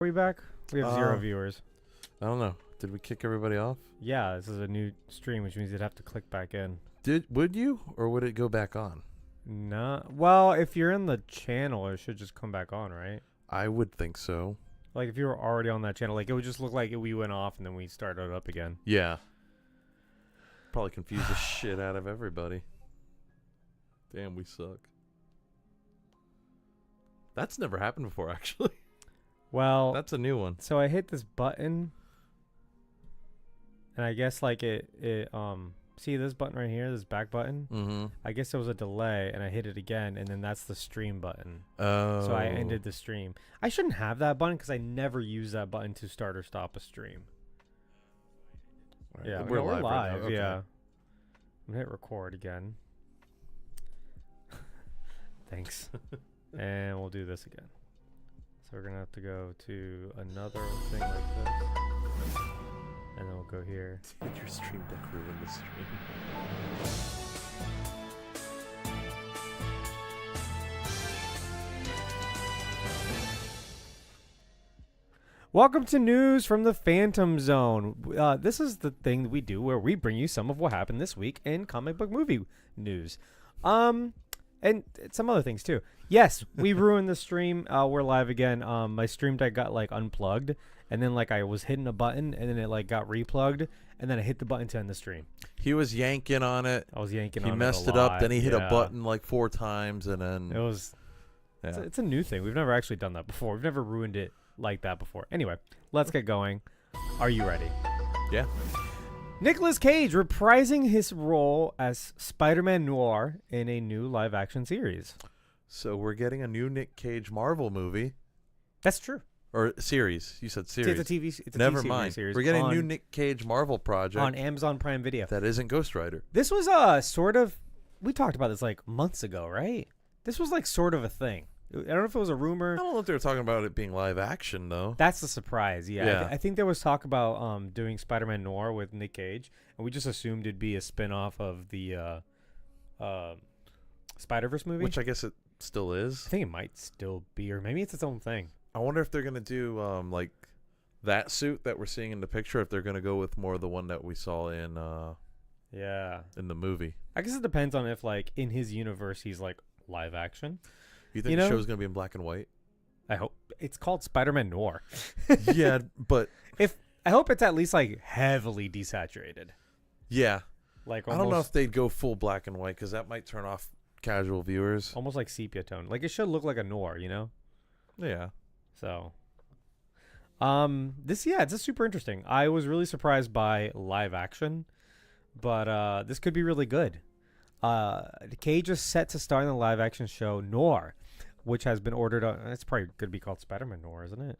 Are we back? We have 0 viewers. I don't know. Did we kick everybody off? Yeah, this is a new stream, which means you'd have to click back in. Would you, or would it go back on? No. Well, if you're in the channel, it should just come back on, right? I would think so. Like if you were already on that channel, like it would just look like we went off and then we started up again. Yeah. Probably confuse the shit out of everybody. Damn, we suck. That's never happened before, actually. Well, That's a new one. so I hit this button, and I guess like see this button right here, this back button? Mm-hmm. I guess there was a delay, and I hit it again, and then that's the stream button. Oh. So I ended the stream. I shouldn't have that button because I never use that button to start or stop a stream. Right. Yeah, We're live. Right now. Okay. Yeah. I'm gonna hit record again. Thanks. And we'll do this again. So we're gonna have to go to another thing like this, and then we'll go here. Did your stream deck ruin the stream? Welcome to news from the Phantom Zone. This is the thing that we do where we bring you some of what happened this week in comic book movie news. And some other things too. Yes, we ruined the stream. We're live again. My stream deck got like unplugged, and then like I was hitting a button, and then it like got replugged, and then I hit the button to end the stream. He was yanking on it. I was yanking on it. He messed it up. Then he hit a button like 4 times, and then it was. Yeah. It's a new thing. We've never actually done that before. We've never ruined it like that before. Anyway, let's get going. Are you ready? Yeah. Nicolas Cage reprising his role as Spider-Man Noir in a new live-action series. So we're getting a new Nick Cage Marvel movie. That's true. Or series. You said series. It's a TV. It's a Never TV mind. series. We're getting a new Nick Cage Marvel project on Amazon Prime Video. that isn't Ghost Rider. This was sort of. We talked about this like months ago, right? This was like sort of a thing. I don't know if it was a rumor. I don't know if they were talking about it being live action though. That's the surprise. Yeah. Yeah. I think there was talk about doing Spider-Man Noir with Nick Cage, and we just assumed it'd be a spin-off of the Spider-Verse movie, Which I guess it still is. I think it might still be, or maybe it's its own thing. I wonder if they're gonna do like that suit that we're seeing in the picture. If they're gonna go with more of the one that we saw in in the movie. I guess it depends on if like in his universe he's like live action. You think the show's gonna be in black and white? I hope it's called Spider-Man Noir. Yeah, but I hope it's at least like heavily desaturated. Yeah, Like I don't know if they'd go full black and white because that might turn off casual viewers. almost like sepia tone. Like it should look like a noir, you know? Yeah. So it's super interesting. I was really surprised by live action, but this could be really good. Cage is set to star in the live action show Noir, which has been ordered on. It's probably going to be called Spider-Man Noir, isn't it?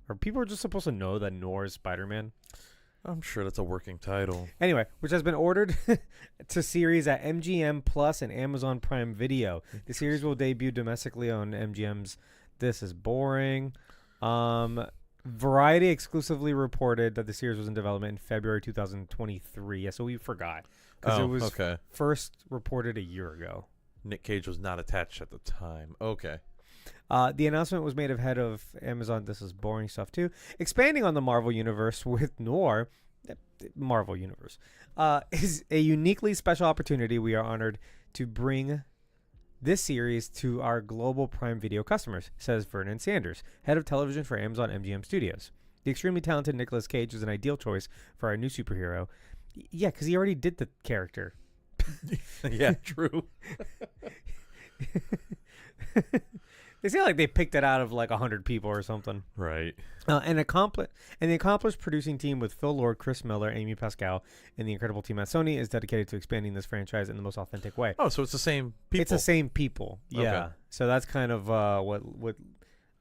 Or people are just supposed to know that Noir is Spider-Man? I'm sure that's a working title. Anyway, which has been ordered to series at MGM Plus and Amazon Prime Video. The series will debut domestically on MGM's This Is Boring. Variety exclusively reported that the series was in development in February 2023. Yeah, so we forgot. Because it was first reported a year ago. Nick Cage was not attached at the time. Okay. The announcement was made ahead of Amazon. This is boring stuff too. Expanding on the Marvel Universe with Noir, Marvel Universe, is a uniquely special opportunity. We are honored to bring this series to our global Prime Video customers, says Vernon Sanders, head of television for Amazon MGM Studios. The extremely talented Nicolas Cage is an ideal choice for our new superhero. Yeah, because he already did the character. Yeah, true. They seem like they picked it out of like 100 people or something. Right. And the accomplished producing team with Phil Lord, Chris Miller, Amy Pascal, and the incredible team at Sony is dedicated to expanding this franchise in the most authentic way. Oh, so it's the same people. It's the same people. Yeah. Okay. So that's kind of what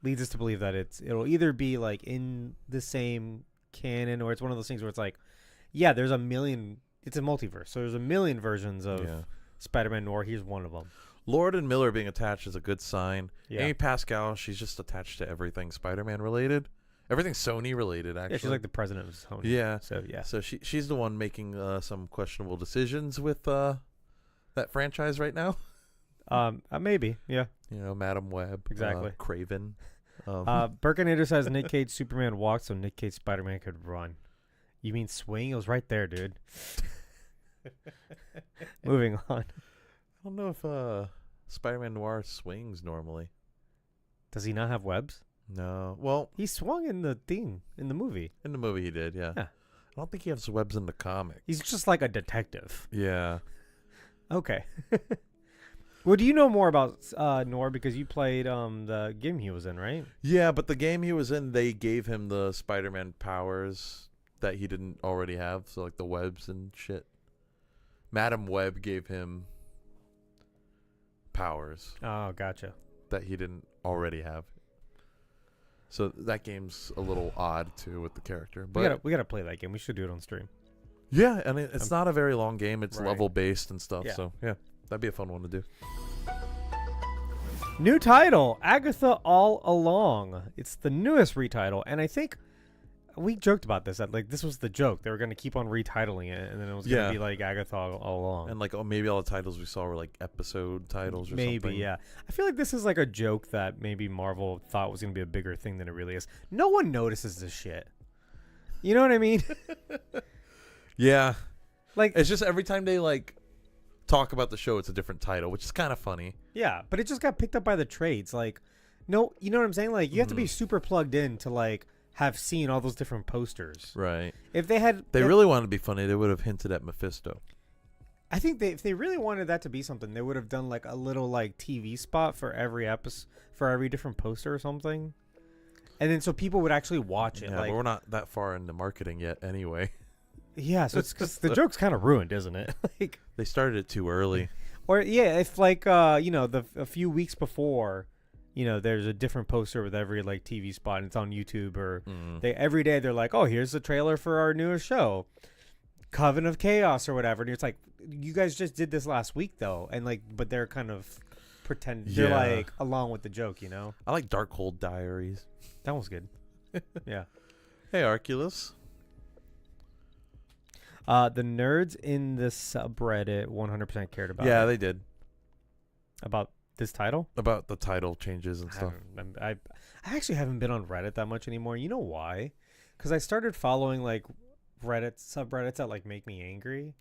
leads us to believe that it'll either be like in the same canon, or it's one of those things where it's like, yeah, there's a million. It's a multiverse, so there's a million versions of Spider-Man Noir. Here's one of them. Lord and Miller being attached is a good sign. Yeah. Amy Pascal, she's just attached to everything Spider-Man related. Everything Sony related, actually. Yeah, she's like the president of Sony. Yeah. So, yeah. So she's the one making some questionable decisions with that franchise right now. Maybe, yeah. You know, Madam Web. Exactly. Craven. Burkinator says Nick Cage Superman walked so Nick Cage Spider-Man could run. You mean swing? It was right there, dude. Moving on. I don't know if Spider-Man Noir swings normally. Does he not have webs? No. Well, he swung in the movie. In the movie he did, yeah. I don't think he has webs in the comic. He's just like a detective. Yeah. Okay. Well, do you know more about Noir because you played the game he was in, right? Yeah, but the game he was in, they gave him the Spider-Man powers that he didn't already have, so like the webs and shit. Madam Web gave him powers. Oh, gotcha. That he didn't already have. So that game's a little odd too with the character. But we gotta play that game. We should do it on stream. Yeah, and it's not a very long game. It's right. level based and stuff. Yeah. So yeah, that'd be a fun one to do. New title, Agatha All Along. It's the newest retitle, and I think we joked about this. That like this was the joke. They were gonna keep on retitling it, and then it was gonna be like Agatha All Along. And like maybe all the titles we saw were like episode titles or something. Maybe, yeah. I feel like this is like a joke that maybe Marvel thought was gonna be a bigger thing than it really is. No one notices this shit. You know what I mean? Yeah. Like it's just every time they like talk about the show, it's a different title, which is kind of funny. Yeah, but it just got picked up by the trades. Like, no, you know what I'm saying? Like, you have to be super plugged in to like have seen all those different posters. Right. If they had, they really wanted to be funny, they would have hinted at Mephisto. I think if they really wanted that to be something, they would have done like a little like TV spot for every episode, for every different poster or something, and then so people would actually watch it. Yeah, like, but we're not that far into marketing yet, anyway. Yeah, so it's because the joke's kind of ruined, isn't it? Like they started it too early. Or yeah, if like a few weeks before, there's a different poster with every like TV spot and it's on YouTube or every day they're like, oh, here's the trailer for our newest show, Coven of Chaos or whatever, and it's like, you guys just did this last week though, and like, but they're kind of they're like along with the joke, I like Darkhold Diaries. That was good. Yeah. Hey, Arculus. The nerds in the subreddit 100% cared about. Yeah, they did. About this title? About the title changes and stuff. I actually haven't been on Reddit that much anymore. You know why? Because I started following like Reddit subreddits that like make me angry.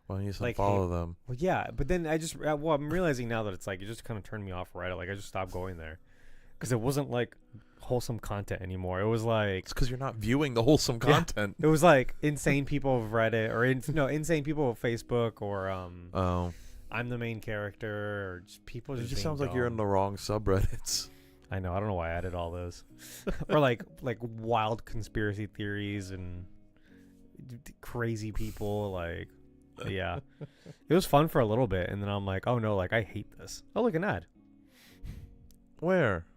Well, you just follow them. Well, yeah, but then I'm realizing now that it's like it just kind of turned me off Reddit. Like I just stopped going there because it wasn't like wholesome content anymore. It was like it's because you're not viewing the wholesome content. It was like insane people of Reddit or insane people of Facebook or I'm the main character or just people. It just sounds like you're in the wrong subreddits. I know. I don't know why I added all those. Or like wild conspiracy theories and crazy people. Like, yeah, it was fun for a little bit, and then I'm like, oh no, like I hate this. Oh, look, an ad. Where?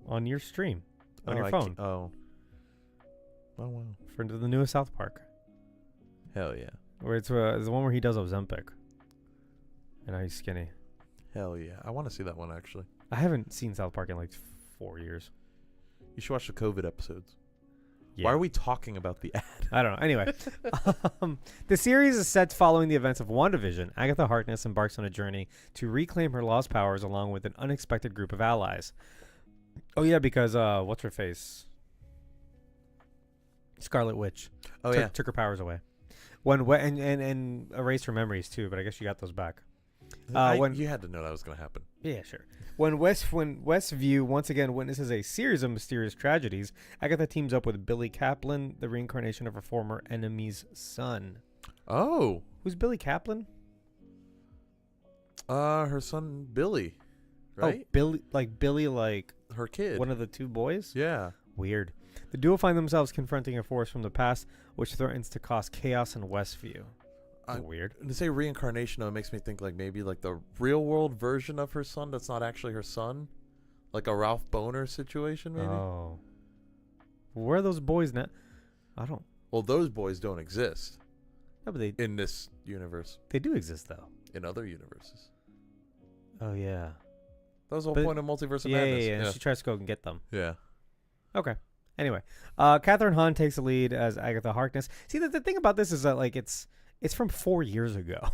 On your stream, on your phone. Oh wow! For the newest South Park. Hell yeah! Where it's the one where he does Ozempic. And he's skinny. Hell yeah! I want to see that one actually. I haven't seen South Park in like 4 years. You should watch the COVID episodes. Yeah. Why are we talking about the ad? I don't know. Anyway, the series is set following the events of WandaVision. Agatha Harkness embarks on a journey to reclaim her lost powers along with an unexpected group of allies. Oh yeah, because what's her face? Scarlet Witch. Oh took her powers away. And erased her memories too. But I guess she got those back. When you had to know that was going to happen. Yeah, sure. When Westview once again witnesses a series of mysterious tragedies, Agatha teams up with Billy Kaplan, the reincarnation of her former enemy's son. Oh, who's Billy Kaplan? Her son Billy. Right? Oh, Billy, like her kid, one of the two boys. Yeah. Weird. The duo find themselves confronting a force from the past, which threatens to cause chaos in Westview. Weird. To say reincarnation, though, it makes me think like maybe like the real world version of her son that's not actually her son, like a Ralph Boner situation, maybe. Oh. Where are those boys now? I don't. Well, those boys don't exist. No, but they in this universe. They do exist though. In other universes. Oh yeah. That was the whole point of Multiverse of Madness. Yeah. She tries to go and get them. Yeah. Okay. Anyway, Catherine Hahn takes the lead as Agatha Harkness. See, the thing about this is that like it's from 4 years ago.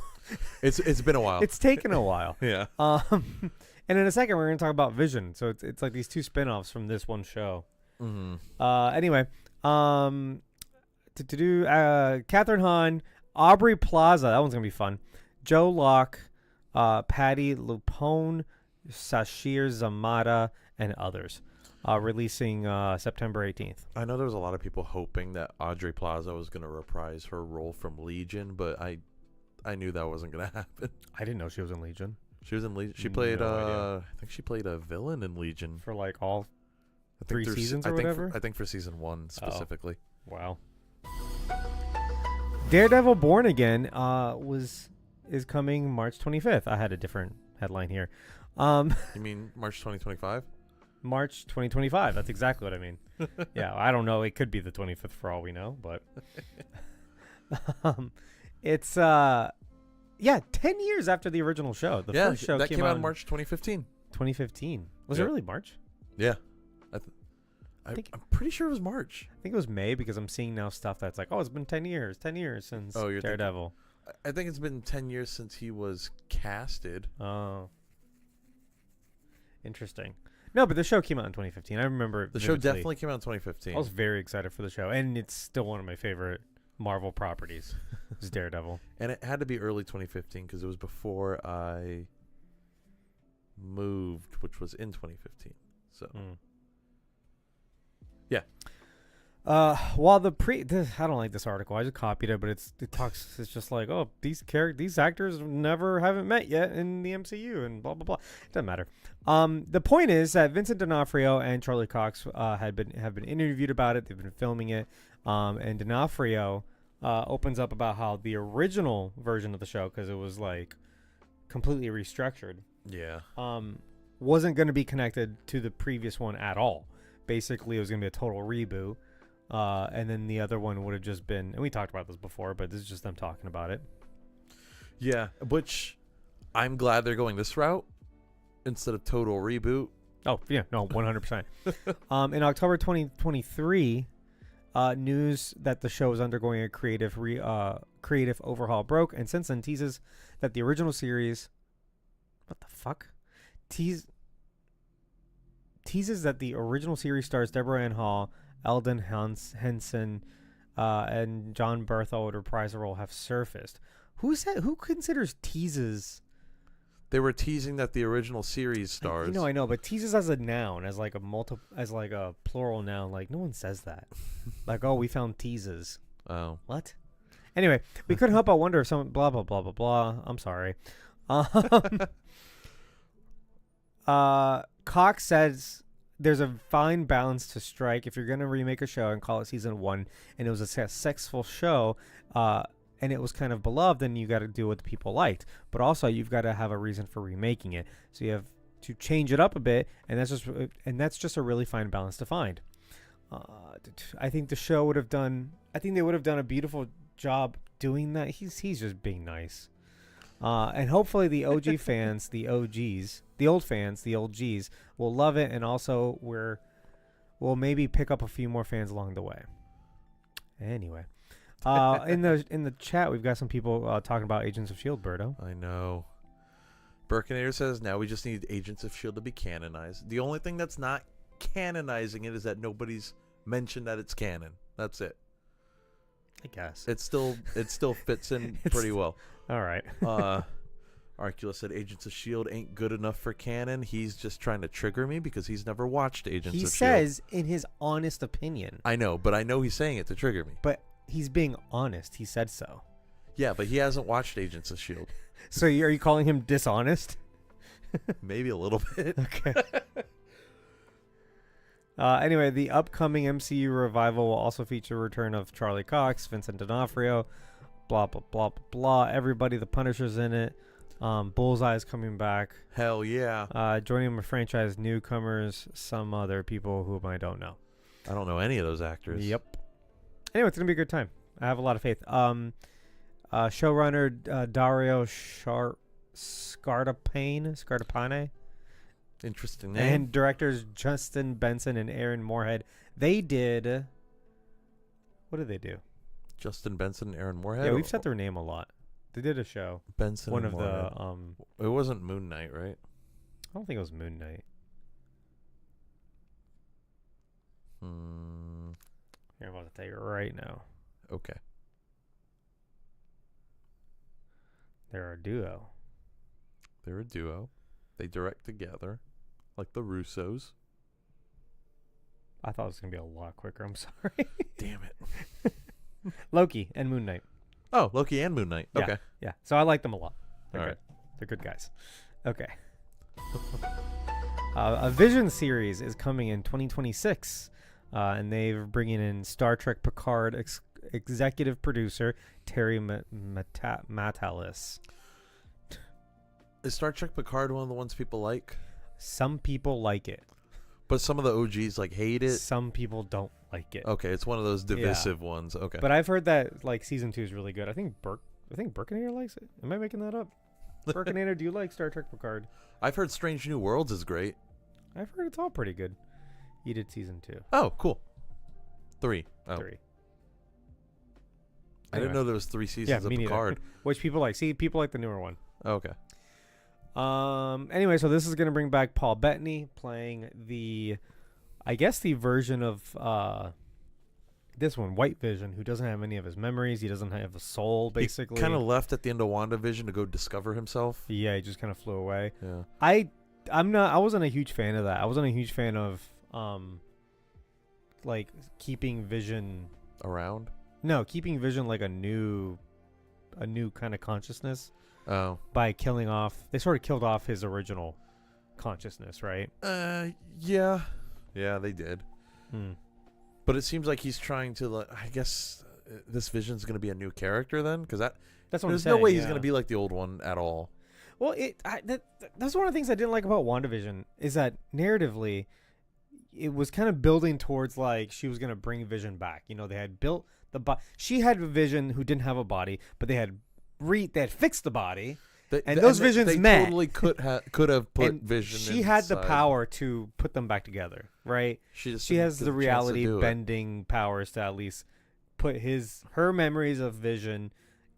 It's been a while. It's taken a while. Yeah. And in a second, we're going to talk about Vision. So it's like these two spinoffs from this one show. Mm-hmm. Anyway, Catherine Hahn, Aubrey Plaza. That one's going to be fun. Joe Locke, Patty Lupone, Sashir Zamata, and others. Releasing September 18th. I know there was a lot of people hoping that Aubrey Plaza was going to reprise her role from Legion, but I knew that wasn't going to happen. I didn't know she was in Legion. She was in Legion. She played, No I think she played a villain in Legion. For like all I think 3 there's- seasons I or think whatever? I think for season 1 specifically. Wow. Daredevil Born Again is coming March 25th. I had a different headline here. You mean March 2025? March 2025. That's exactly what I mean. Yeah, I don't know. It could be the 25th for all we know, but it's 10 years after the original show. The first show that came out in in March 2015. 2015. Was it Yep. really March? Yeah. I think- I'm pretty sure it was March. I think it was May because I'm seeing now stuff that's like, oh, it's been 10 years since You're Daredevil. I think it's been 10 years since he was casted. Oh. Interesting. No, but the show came out in 2015. I remember it The show vividly. definitely came out in 2015. I was very excited for the show, and it's still one of my favorite Marvel properties. Is Daredevil. And it had to be early 2015 because it was before I moved, which was in 2015. So yeah. While I don't like this article. I just copied it, but it's just like, oh, these actors haven't met yet in the MCU and blah blah blah. It doesn't matter. The point is that Vincent D'Onofrio and Charlie Cox have been interviewed about it. They've been filming it. And D'Onofrio opens up about how the original version of the show, because it was like completely restructured, Yeah. wasn't going to be connected to the previous one at all. Basically, it was going to be a total reboot. And then the other one would have just been, and we talked about this before, but this is just them talking about it. Yeah, which I'm glad they're going this route instead of total reboot. Oh, yeah, no, 100%. In October 2023, news that the show is undergoing a creative overhaul broke, and since then teases that the original series, what the fuck? Teases that the original series stars Deborah Ann Hall, Eldon Henson, and John Berthel would reprise the role have surfaced. Who considers teases? They were teasing that the original series stars. I know, but teases as a noun, as like a plural noun, like no one says that. Like, oh, we found teases. Oh. What? Anyway, we couldn't help but wonder if someone blah blah blah blah blah. I'm sorry. Cox says there's a fine balance to strike if you're going to remake a show and call it season 1 and it was a successful show and it was kind of beloved, then you got to do what the people liked, but also you've got to have a reason for remaking it, so you have to change it up a bit, and that's just a really fine balance to find. I think they would have done a beautiful job doing that. He's just being nice. And hopefully the OG fans, the OGs, the old fans, the old Gs will love it, and also we'll maybe pick up a few more fans along the way. Anyway, in the chat we've got some people talking about Agents of S.H.I.E.L.D. Berto. I know. Burkinator says now we just need Agents of S.H.I.E.L.D. to be canonized. The only thing that's not canonizing it is that nobody's mentioned that it's canon. That's it. I guess It still fits in pretty well. All right. Arcula said Agents of S.H.I.E.L.D. ain't good enough for canon. He's just trying to trigger me because he's never watched Agents of He S.H.I.E.L.D. says in his honest opinion. I know, but I know he's saying it to trigger me. But he's being honest. He said so. Yeah, but he hasn't watched Agents of S.H.I.E.L.D. So are you calling him dishonest? Maybe a little bit. Okay. Anyway, the upcoming MCU revival will also feature the return of Charlie Cox, Vincent D'Onofrio, blah, blah, blah, blah, blah. Everybody, the Punisher's in it. Bullseye's coming back. Hell yeah. Joining the franchise newcomers, some other people whom I don't know. I don't know any of those actors. Yep. Anyway, it's going to be a good time. I have a lot of faith. Showrunner Dario Scartapane. Interesting name. And directors Justin Benson and Aaron Moorhead. They did... What did they do? Justin Benson and Aaron Moorhead? Yeah, we've said their name a lot. They did a show. Benson One and of Moorhead. the... It wasn't Moon Knight, right? I don't think it was Moon Knight. Here, I'm about to tell you right now. Okay. They're a duo. They're a duo. They direct together, like the Russos. I thought it was going to be a lot quicker. I'm sorry. Damn it. Loki and Moon Knight. Oh, Loki and Moon Knight. Yeah. Okay. Yeah. So I like them a lot. They're All good. right. They're good guys. Okay. A Vision series is coming in 2026, and they're bringing in Star Trek Picard executive producer Terry Matalis. Is Star Trek Picard one of the ones people like? Some people like it. But some of the OGs like hate it. Some people don't like it. Okay, it's one of those divisive ones. Okay. But I've heard that like season 2 is really good. I think Burkinator likes it. Am I making that up? Burkinator, do you like Star Trek Picard? I've heard Strange New Worlds is great. I've heard it's all pretty good. You did season 2. Oh, cool. 3. Oh. 3. I didn't know there was 3 seasons of Picard. Which people like. See, people like the newer one. Okay. Anyway, so this is going to bring back Paul Bettany playing the version of this one, White Vision, who doesn't have any of his memories. He doesn't have a soul, basically. He kind of left at the end of WandaVision to go discover himself. Yeah, he just kind of flew away. Yeah. I wasn't a huge fan of that. I wasn't a huge fan of like keeping Vision around. No, keeping Vision like a new kind of consciousness. Oh. By killing off, they sort of killed off his original consciousness, right? Yeah. Yeah, they did. Hmm. But it seems like he's trying to, I guess this Vision's going to be a new character then? Because that's what there's I'm saying, no way he's going to be like the old one at all. Well, that's one of the things I didn't like about WandaVision is that narratively, it was kind of building towards like she was going to bring Vision back. You know, they had built she had a Vision who didn't have a body, but they had fixed the body. Those Visions they met. Totally could have put and Vision. She had the power to put them back together, right? She has the reality bending powers to at least put her memories of Vision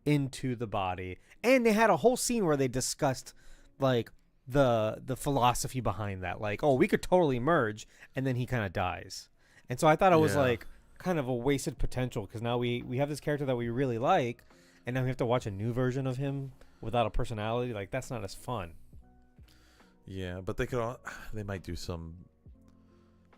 into the body. And they had a whole scene where they discussed like the philosophy behind that. Like, oh, we could totally merge, and then he kind of dies. And so I thought it was like kind of a wasted potential because now we have this character that we really like, and now we have to watch a new version of him without a personality. Like, that's not as fun. Yeah, but they might do some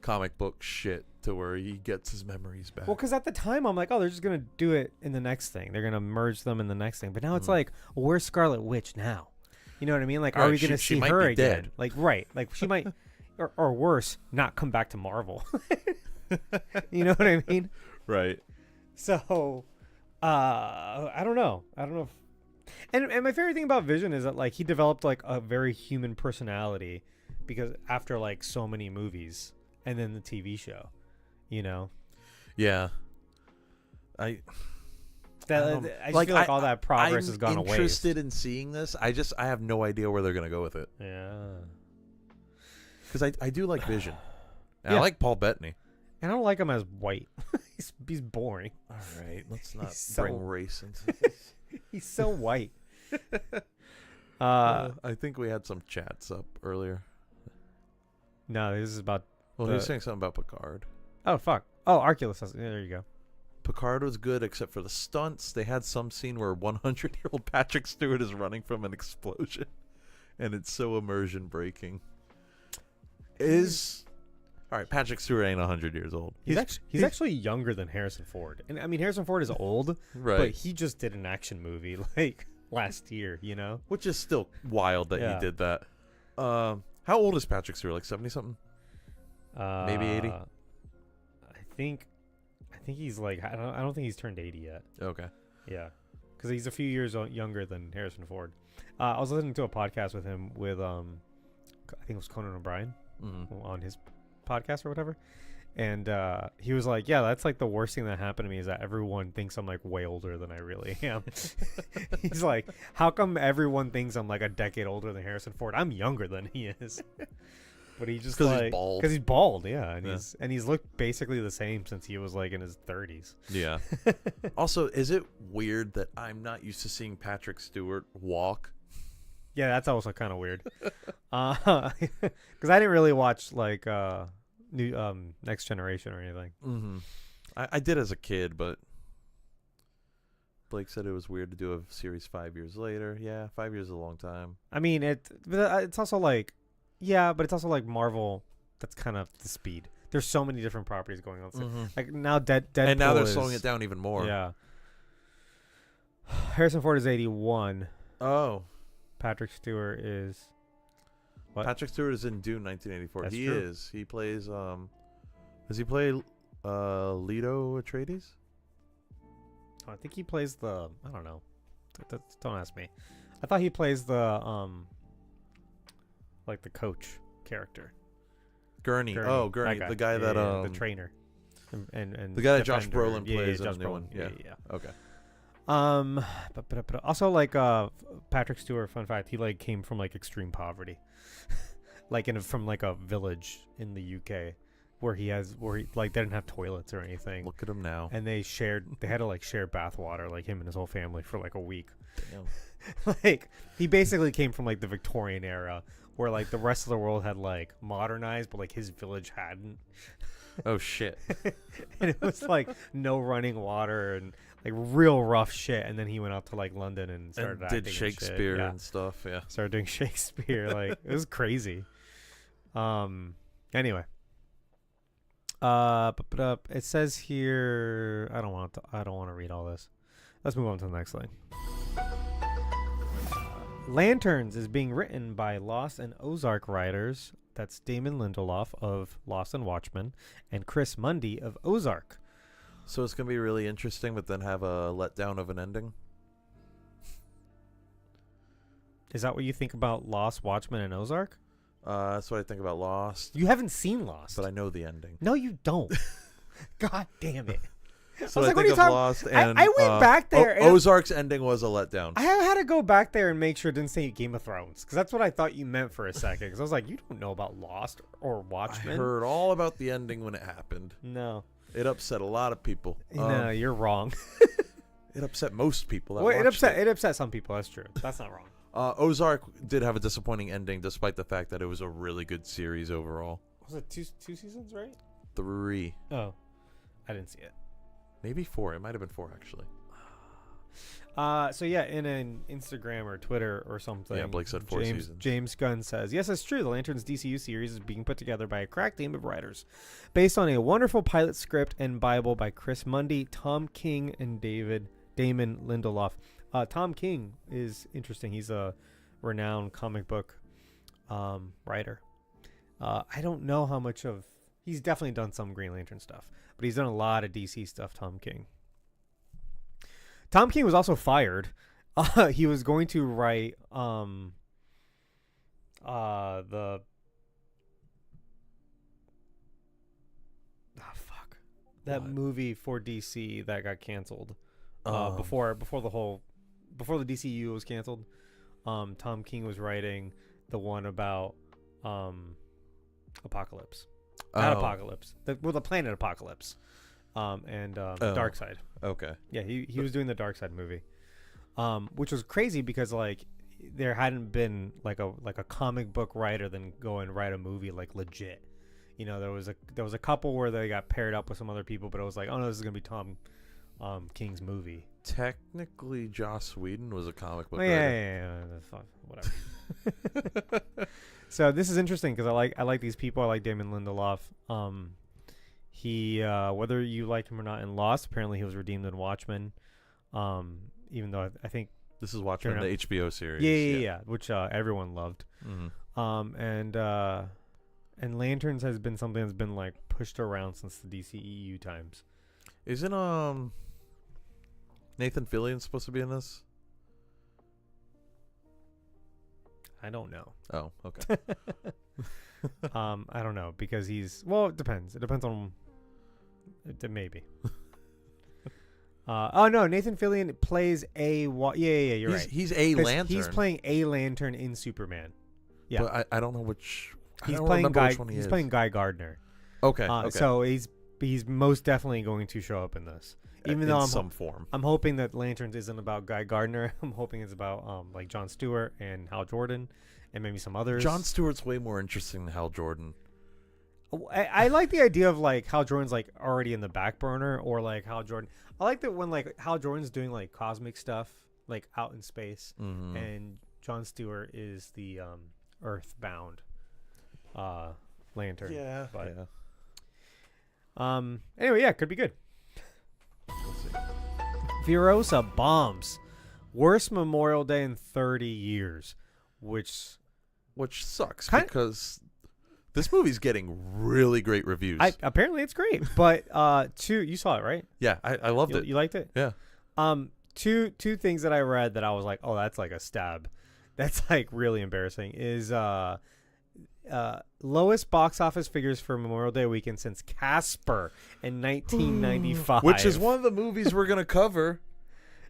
comic book shit to where he gets his memories back. Well, because at the time I'm like, oh, they're just gonna do it in the next thing. They're gonna merge them in the next thing. But now it's like, well, where's Scarlet Witch now? You know what I mean? Like, are we gonna see her again? Dead. Like, right? Like, she might, or worse, not come back to Marvel. You know what I mean? Right. So, I don't know. If, and my favorite thing about Vision is that like he developed like a very human personality because after like so many movies and then the TV show, you know. Yeah. I just feel like all that progress has gone away. I'm interested in seeing this. I have no idea where they're gonna go with it. Yeah. Because I do like Vision. And I like Paul Bettany. And I don't like him as white. he's boring. All right, let's not bring race into this. He's so white. I think we had some chats up earlier. No, this is about. Well, he was saying something about Picard. Oh fuck! Oh, Arculus. There you go. Picard was good except for the stunts. They had some scene where 100-year-old Patrick Stewart is running from an explosion, and it's so immersion breaking. All right, Patrick Stewart ain't 100 years old. He's actually younger than Harrison Ford. And I mean, Harrison Ford is old, right? But he just did an action movie like last year, you know? Which is still wild that he did that. How old is Patrick Stewart? Like 70-something? Maybe 80? I think he's like I don't think he's turned 80 yet. Okay. Yeah. Cuz he's a few years younger than Harrison Ford. I was listening to a podcast with him with I think it was Conan O'Brien on his podcast or whatever, and he was like, yeah, that's like the worst thing that happened to me is that everyone thinks I'm like way older than I really am. He's like, how come everyone thinks I'm like a decade older than Harrison Ford? I'm younger than he is. But he just like because he's bald, yeah, and he's looked basically the same since he was like in his 30s. Yeah. Also, is it weird that I'm not used to seeing Patrick Stewart walk? Yeah, that's also kind of weird. Because I didn't really watch like new Next Generation or anything. Mm-hmm. I did as a kid, but Blake said it was weird to do a series 5 years later. Yeah, 5 years is a long time. I mean, it's also like, yeah, but it's also like Marvel. That's kind of the speed. There's so many different properties going on. Mm-hmm. Like now, Deadpool and now they're is, slowing it down even more. Yeah. Harrison Ford is 81. Oh. Patrick Stewart is what? Patrick Stewart is in Dune 1984. That's he true. is. He plays does he play Leto Atreides? Oh, I think he plays the. I don't know. Don't ask me. I thought he plays the like the coach character. Gurney. Oh, Gurney, the guy that the trainer, and the guy that Josh Defender. Brolin plays in Josh the new Brolin. one. Yeah. Yeah. Okay. But also like Patrick Stewart. Fun fact: he like came from like extreme poverty, like from like a village in the UK where he like they didn't have toilets or anything. Look at him now. And they had to like share bath water, like him and his whole family for like a week. Damn. Like he basically came from like the Victorian era where like the rest of the world had like modernized, but like his village hadn't. Oh shit. And it was like no running water and like real rough shit. And then he went out to like London and started acting did Shakespeare and, shit. Yeah. and stuff. Yeah. Started doing Shakespeare. Like it was crazy. Anyway. It says here I don't want to read all this. Let's move on to the next thing. Lanterns is being written by Lost and Ozark writers. That's Damon Lindelof of Lost and Watchmen and Chris Mundy of Ozark. So it's gonna be really interesting, but then have a letdown of an ending. Is that what you think about Lost, Watchmen, and Ozark? That's what I think about Lost. You haven't seen Lost. But I know the ending. No, you don't. God damn it. So I was like, I what are think you of talking- Lost and I went back there and- Ozark's ending was a letdown. I had to go back there and make sure it didn't say Game of Thrones, because that's what I thought you meant for a second. Because I was like, you don't know about Lost or Watchmen. I heard all about the ending when it happened. No. It upset a lot of people. No, you're wrong. It upset most people. That Well, watched it upset some people. That's true. That's not wrong. Ozark did have a disappointing ending, despite the fact that it was a really good series overall. Was it two seasons, right? 3, Oh, I didn't see it. maybe 4. It might have been 4 actually. So yeah, in an Instagram or Twitter or something. Yeah, Blake said 4 seasons. James Gunn says, yes, it's true. The Lanterns DCU series is being put together by a crack team of writers based on a wonderful pilot script and Bible by Chris Mundy, Tom King, and Damon Lindelof. Tom King is interesting. He's a renowned comic book writer. I don't know how much of... He's definitely done some Green Lantern stuff, but he's done a lot of DC stuff, Tom King. Tom King was also fired. He was going to write that movie for DC that got canceled before the DCU was canceled. Tom King was writing the one about Apocalypse. Not Apocalypse. The planet Apocalypse. And Darkseid. Okay. Yeah, he was doing the Darkseid movie, which was crazy because like there hadn't been like a comic book writer then go and write a movie like legit. You know, there was a couple where they got paired up with some other people, but it was like, oh no, this is gonna be Tom King's movie. Technically, Joss Whedon was a comic book Oh, writer. yeah, that's fine. Whatever. So this is interesting because I like these people. I like Damon Lindelof. He whether you like him or not in Lost, apparently he was redeemed in Watchmen. Even though I think This is Watchmen, the HBO series. yeah, which everyone loved. Mm-hmm. And Lanterns has been something that's been like pushed around since the DCEU times. Isn't Nathan Fillion supposed to be in this? I don't know. Oh, okay. I don't know because it depends. It depends on maybe. Oh no, Nathan Fillion plays you're right. He's a lantern. He's playing a lantern in Superman. Yeah, but I don't know which. He's I don't playing remember Guy. which one he He's is. playing Guy Gardner. Okay. Okay. So he's he's most definitely going to show up in this. Even though in some form. I'm hoping that Lanterns isn't about Guy Gardner. I'm hoping it's about like Jon Stewart and Hal Jordan, and maybe some others. Jon Stewart's way more interesting than Hal Jordan. I like the idea of like Hal Jordan's like already in the back burner, or like Hal Jordan. I like that when like Hal Jordan's doing like cosmic stuff, like out in space, and Jon Stewart is the Earthbound Lantern. Yeah. But, yeah. Anyway, yeah, could be good. We'll see. Furiosa bombs. Worst Memorial Day in 30 years, which sucks because this movie's getting really great reviews. Apparently it's great, but you saw it, right? Yeah, I loved it. You liked it? Yeah. Two things that I read that I was like, oh, that's like a stab. That's like really embarrassing. Is lowest box office figures for Memorial Day weekend since Casper in 1995, which is one of the movies we're gonna cover.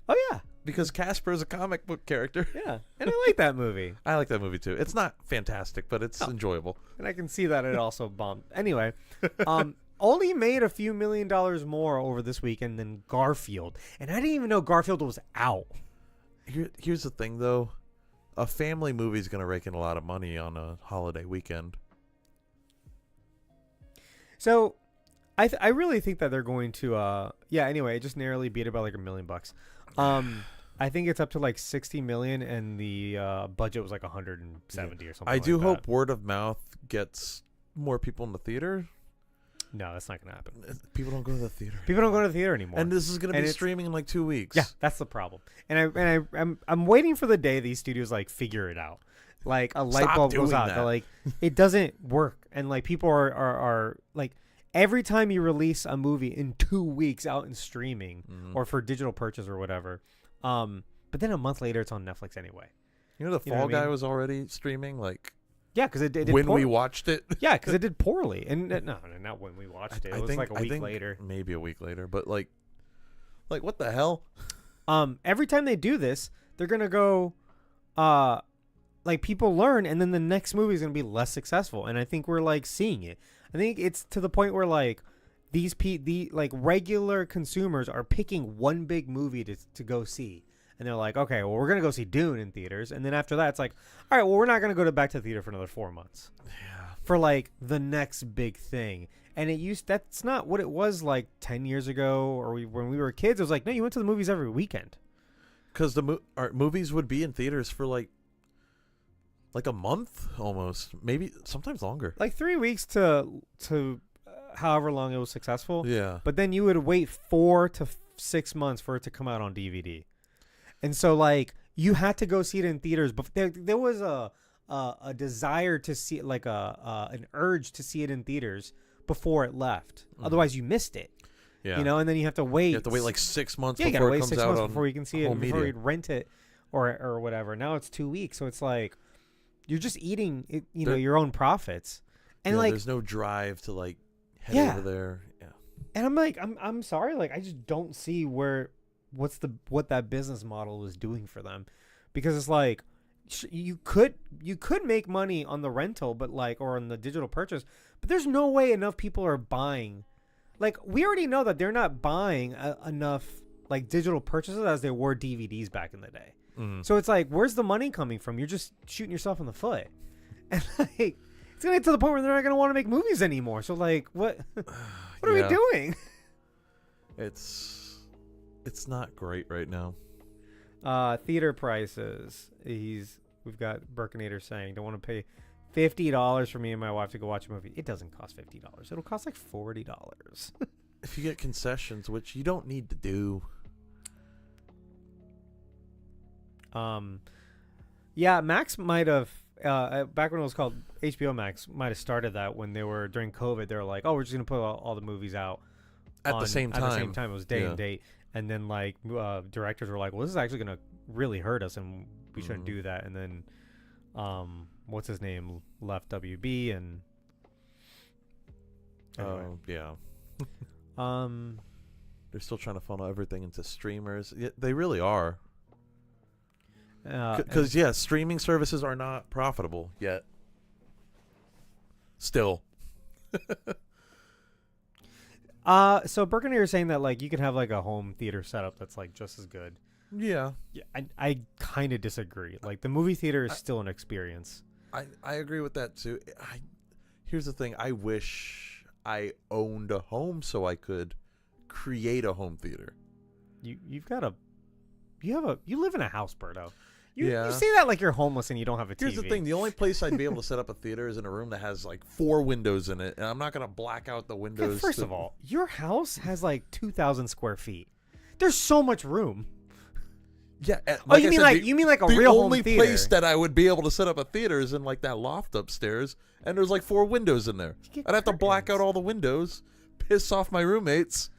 Oh yeah, because Casper is a comic book character. Yeah, and I like that movie. I like that movie too. It's not fantastic, but it's enjoyable. And I can see that it also bombed. Anyway, only made a few $1 million more over this weekend than Garfield, and I didn't even know Garfield was out. Here's the thing, though. A family movie is going to rake in a lot of money on a holiday weekend. So, I really think that they're going to anyway, it just narrowly beat it by like $1 million. I think it's up to like 60 million, and the budget was like 170 or something. I do like hope that. word of mouth gets more people in the theater. No, that's not going to happen. People don't go to the theater. People don't go to the theater anymore. And this is going to be streaming in like 2 weeks. Yeah, that's the problem. And I'm waiting for the day these studios like figure it out. Like a light bulb goes out. They're like, it doesn't work, and like people are like, every time you release a movie in 2 weeks out in streaming or for digital purchase or whatever, but then a month later it's on Netflix anyway. You know, the Fall Guy was already streaming like. Yeah, because it did when we watched it. Yeah, because it did poorly, and no, not when we watched it. It was like a week later, maybe a week later. But like what the hell? Every time they do this, they're gonna go, like people learn, and then the next movie is gonna be less successful. And I think we're like seeing it. I think it's to the point where like the like regular consumers are picking one big movie to go see. And they're like, okay, well, we're going to go see Dune in theaters. And then after that, it's like, all right, well, we're not going to go back to the theater for another 4 months. Yeah. For like the next big thing. And that's not what it was like 10 years ago or when we were kids. It was like, no, you went to the movies every weekend. Because the movies would be in theaters for like a month almost. Maybe sometimes longer. Like 3 weeks to however long it was successful. Yeah. But then you would wait 4 to 6 months for it to come out on DVD. And so, like, you had to go see it in theaters, but there was a desire to see it, like an urge to see it in theaters before it left. Otherwise, you missed it. Yeah. You know, and then you have to wait. You have to wait like 6 months before it comes out. Yeah, you got to wait 6 months before you can see it, before media. you rent it or whatever. Now it's 2 weeks, so it's like you're just eating it, your own profits. And like, there's no drive to like head over there. Yeah. And I'm like, I'm sorry, like I just don't see what that business model is doing for them, because it's like you could make money on the rental, but like, or on the digital purchase, but there's no way enough people are buying. Like, we already know that they're not buying enough like digital purchases as they were DVDs back in the day. So it's like, where's the money coming from? You're just shooting yourself in the foot. And like, it's gonna get to the point where they're not gonna want to make movies anymore. So like, what are we doing? It's not great right now. Theater prices. We've got Burkinator saying, don't want to pay $50 for me and my wife to go watch a movie. It doesn't cost $50. It'll cost like $40. If you get concessions, which you don't need to do. Yeah, Max might have, back when it was called HBO Max, might have started that when they were, during COVID, they were like, oh, we're just going to put all the movies out at the same time. At the same time. It was day and date. And then like directors were like, well, this is actually going to really hurt us and we shouldn't do that. And then what's his name left WB, and anyway. Yeah. They're still trying to funnel everything into streamers. Yeah, they really are. Because streaming services are not profitable yet. Still. So Birkenau is saying that like you can have like a home theater setup that's like just as good. Yeah. Yeah, I kind of disagree. Like the movie theater is still an experience. I agree with that too. Here's the thing. I wish I owned a home so I could create a home theater. You live in a house, Berto. You Yeah. say that like you're homeless and you don't have a TV. Here's the thing. The only place I'd be able to set up a theater is in a room that has like 4 windows in it, and I'm not going to black out the Okay, windows. first of all, your house has like 2,000 square feet. There's so much room. Yeah. Oh, you mean like a the real home only theater? place that I would be able to set up a theater is in like that loft upstairs, and there's like 4 windows in there. Get I'd have to black curtains. out all the windows, piss off my roommates.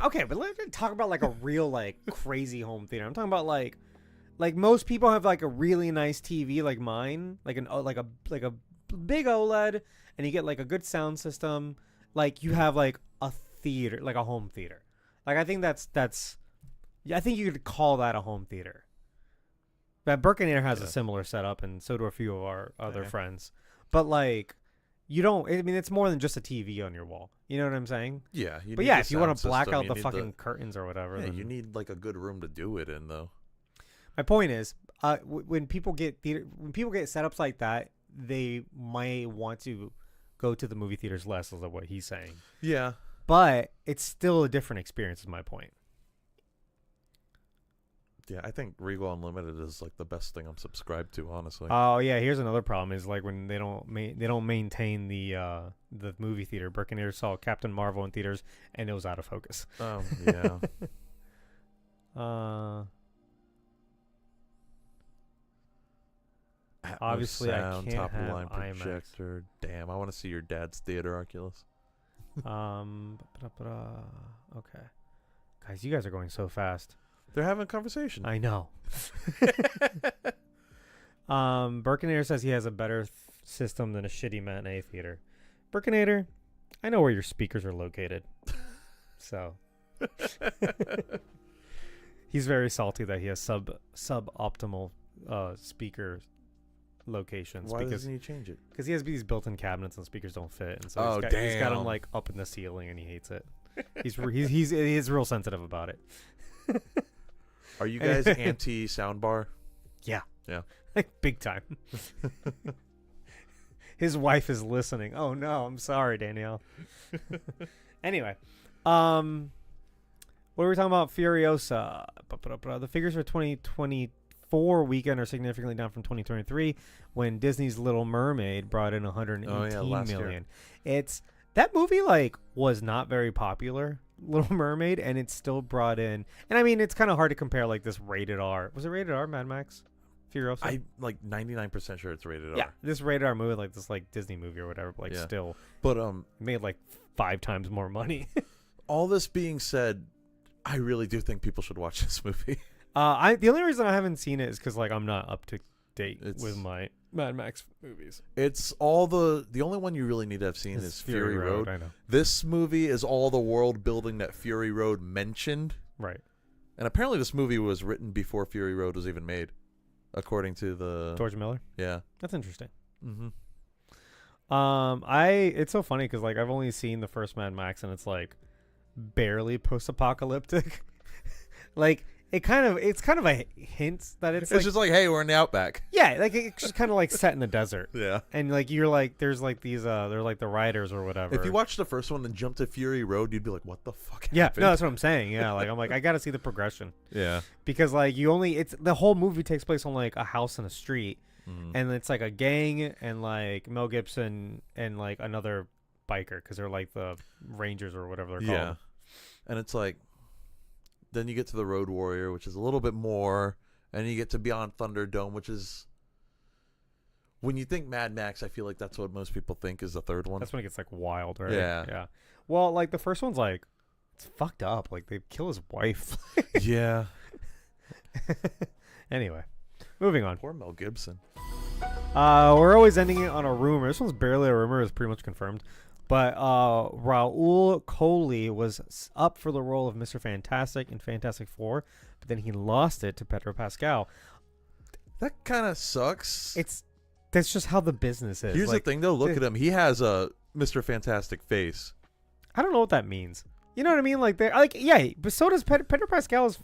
Okay, but let's talk about like a real like crazy home theater. I'm talking about like most people have like a really nice TV like mine, like a big OLED, and you get like a good sound system. Like you have like a theater, like a home theater. Like I think that's I think you could call that a home theater. But Birkenator has a similar setup, and so do a few of our other friends. But like, you don't. I mean, it's more than just a TV on your wall. You know what I'm saying? Yeah. But yeah, if you want to black out the fucking curtains or whatever, yeah, then you need like a good room to do it in, though. my point is, when people get setups like that, they might want to go to the movie theaters less, is what he's saying. Yeah. But it's still a different experience, is my point. Yeah, I think Regal Unlimited is like the best thing I'm subscribed to, honestly. Oh yeah, here's another problem: is like when they don't maintain the movie theater. Birkenator saw Captain Marvel in theaters, and it was out of focus. Yeah. Obviously, I sound, can't top of have line IMAX. projector. Damn, I want to see your dad's theater, Oculus. Okay, guys, you guys are going so fast. They're having a conversation. I know. Birkenator says he has a better system than a shitty matinee theater. Birkenator, I know where your speakers are located. So he's very salty that he has suboptimal speaker locations. Why doesn't he change it? Because he has these built-in cabinets and speakers don't fit, and so Oh, he's got them damn. like up in the ceiling, and he hates it. He's real sensitive about it. Are you guys anti soundbar? Yeah. Yeah. Like big time. His wife is listening. Oh no, I'm sorry, Danielle. Anyway, what were we talking about? Furiosa. The figures for 2024 weekend are significantly down from 2023, when Disney's Little Mermaid brought in 118 last year. million. It's that movie like was not very popular, Little Mermaid, and it still brought in. And I mean, it's kind of hard to compare like this rated R. Was it rated R, Mad Max? Furiosa? I'm like 99% sure it's rated Yeah, R. this rated R movie, like this like Disney movie or whatever, but like Yeah. still But made like 5 times more money. all this being said, I really do think people should watch this movie. The only reason I haven't seen it is because like I'm not up to date It's- with my Mad Max movies. It's all the only one you really need to have seen is Fury Road. I know. This movie is all the world building that Fury Road mentioned. Right. And apparently this movie was written before Fury Road was even made, according to the... George Miller. Yeah. That's interesting. Mm-hmm. It's so funny because like I've only seen the first Mad Max and it's like barely post-apocalyptic. Like it's kind of a hint that it's like, just like, hey, we're in the Outback. yeah, like it's just kind of like set in the desert. Yeah. And like you're like there's like these they're like the riders or whatever. If you watch the first one and jump to Fury Road, you'd be like, what the fuck yeah, happened? no, that's what I'm saying. Yeah, like I'm like I got to see the progression Yeah. because like it's the whole movie takes place on like a house and a street. Mm. And it's like a gang and like Mel Gibson and like another biker because they're like the Rangers or whatever they're Yeah. called. And it's like, then you get to the Road Warrior, which is a little bit more, and you get to Beyond Thunderdome, which is, when you think Mad Max, I feel like that's what most people think is the third one. That's when it gets like wild, right? Yeah. Yeah. Well, like the first one's like it's fucked up. Like they kill his wife. Yeah. Anyway, moving on. Poor Mel Gibson. We're always ending it on a rumor. This one's barely a rumor; it's pretty much confirmed. But Raul Coley was up for the role of Mr. Fantastic in Fantastic Four, but then he lost it to Pedro Pascal. That kind of sucks. That's just how the business is. Here's like, the thing, though. Look at him. He has a Mr. Fantastic face. I don't know what that means. You know what I mean? Like they like yeah, but so does Pedro Pascal's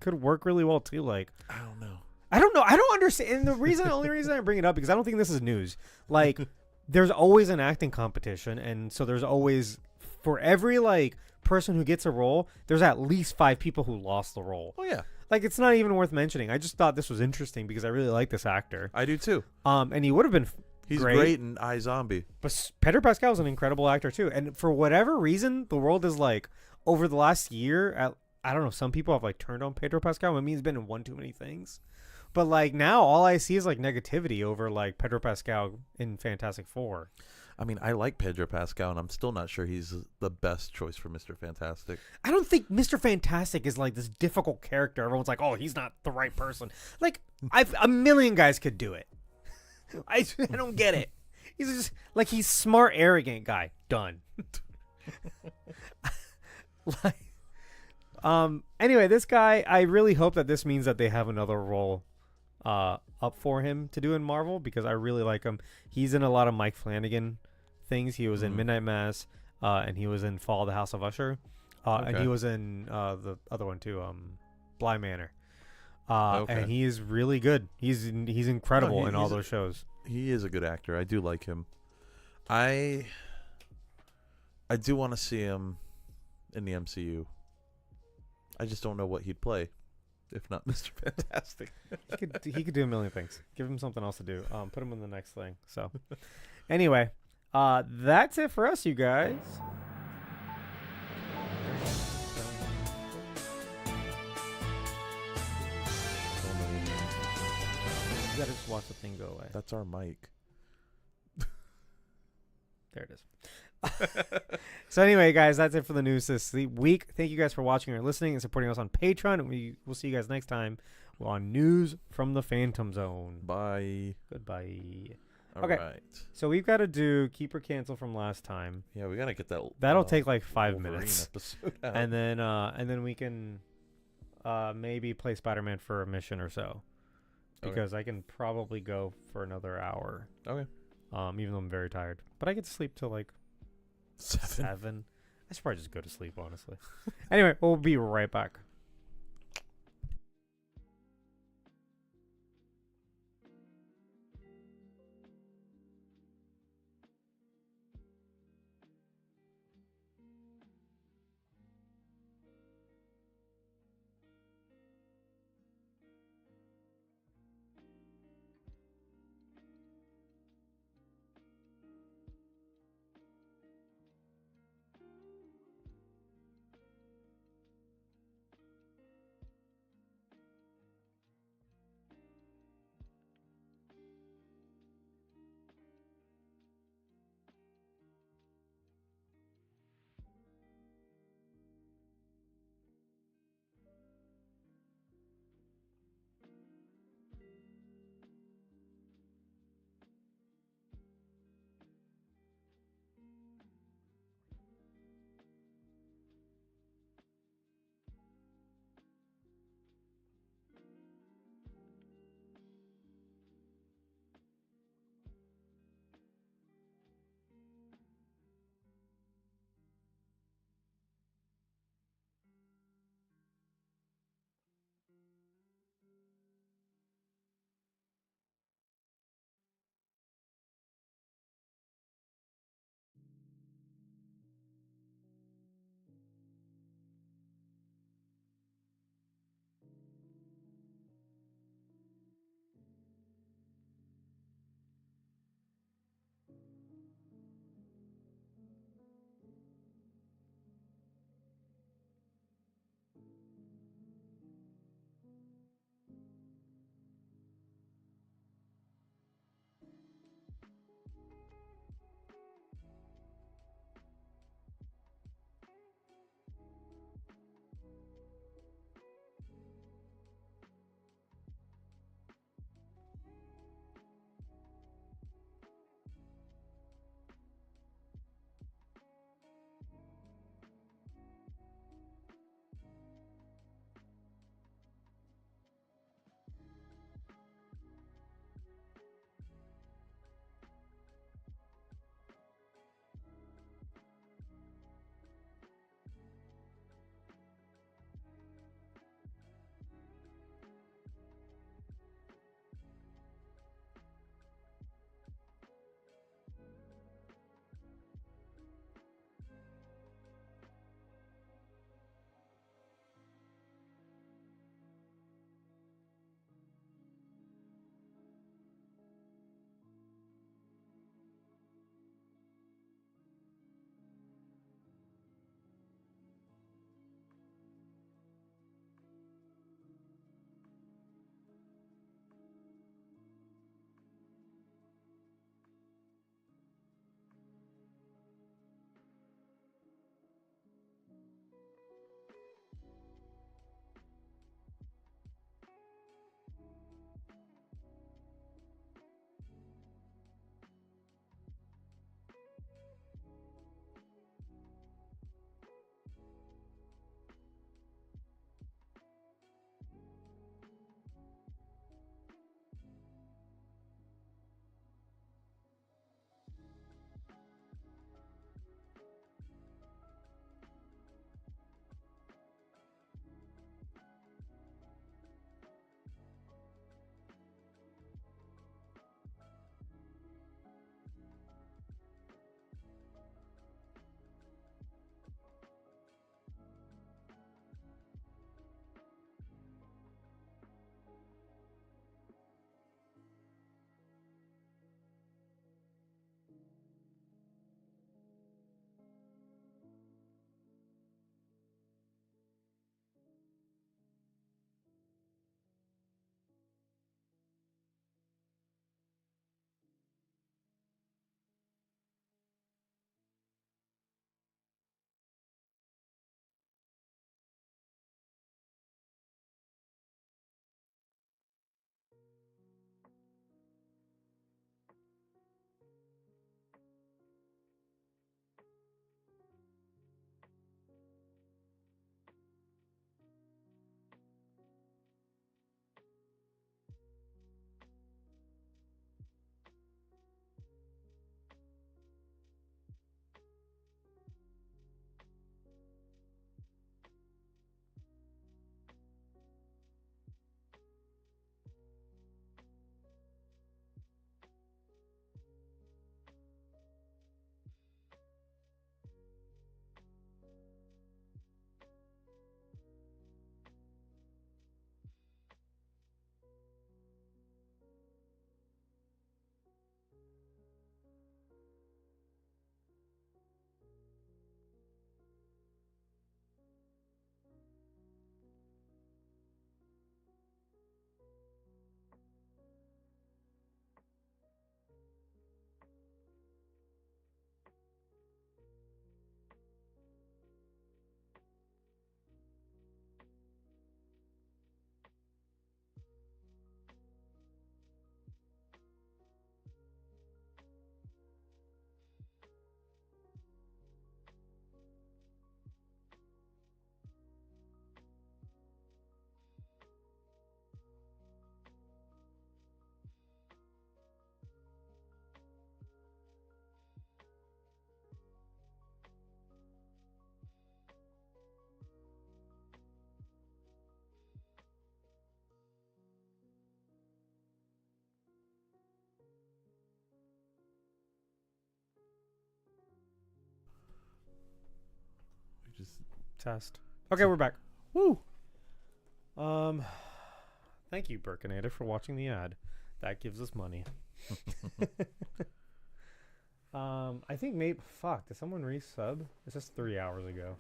could work really well too. Like I don't know. I don't know. I don't understand. And the only reason I bring it up because I don't think this is news. Like there's always an acting competition, and so there's always for every like person who gets a role, there's at least 5 people who lost the role. Oh yeah, Like it's not even worth mentioning. I just thought this was interesting because I really like this actor. I do too. And he would have been He's great in iZombie. But Pedro Pascal is an incredible actor too. And for whatever reason, the world is like over the last year. I don't know. Some people have like turned on Pedro Pascal. I mean, he's been in one too many things. But like now, all I see is like negativity over like Pedro Pascal in Fantastic Four. I mean, I like Pedro Pascal, and I'm still not sure he's the best choice for Mr. Fantastic. I don't think Mr. Fantastic is like this difficult character. Everyone's like, oh, he's not the right person. Like, a million guys could do it. I don't get it. He's just like he's smart, arrogant guy. Done. Like, anyway, this guy. I really hope that this means that they have another role, up for him to do in Marvel because I really like him. He's in a lot of Mike Flanagan things. He was in Midnight Mass, and he was in Fall of the House of Usher, and he was in the other one too, Bly Manor. And he is really good. He's incredible in all those shows. He is a good actor. I do like him. I do want to see him in the MCU. I just don't know what he'd play, if not Mr. Fantastic. He could do a million things. Give him something else to do. Put him in the next thing. So, anyway, that's it for us, you guys. You gotta just watch the thing go away. That's our mic. There it is. So anyway, guys, that's it for the news this week. Thank you guys for watching or listening and supporting us on Patreon. And we will see you guys next time on News from the Phantom Zone. Bye. Goodbye. All Okay. right. So we've got to do Keep or Cancel from last time. Yeah, we gotta get that. That'll take like 5 Wolverine minutes. episode out. And then we can maybe play Spider-Man for a mission or so. Because I can probably go for another hour. Okay. Even though I'm very tired. But I get to sleep till like 7. I should probably just go to sleep, honestly. Anyway, we'll be right back. Just Test. Okay, we're back. woo. Thank you, Birkinator, for watching the ad. That gives us money. I think maybe. Fuck, did someone resub? It's just 3 hours ago.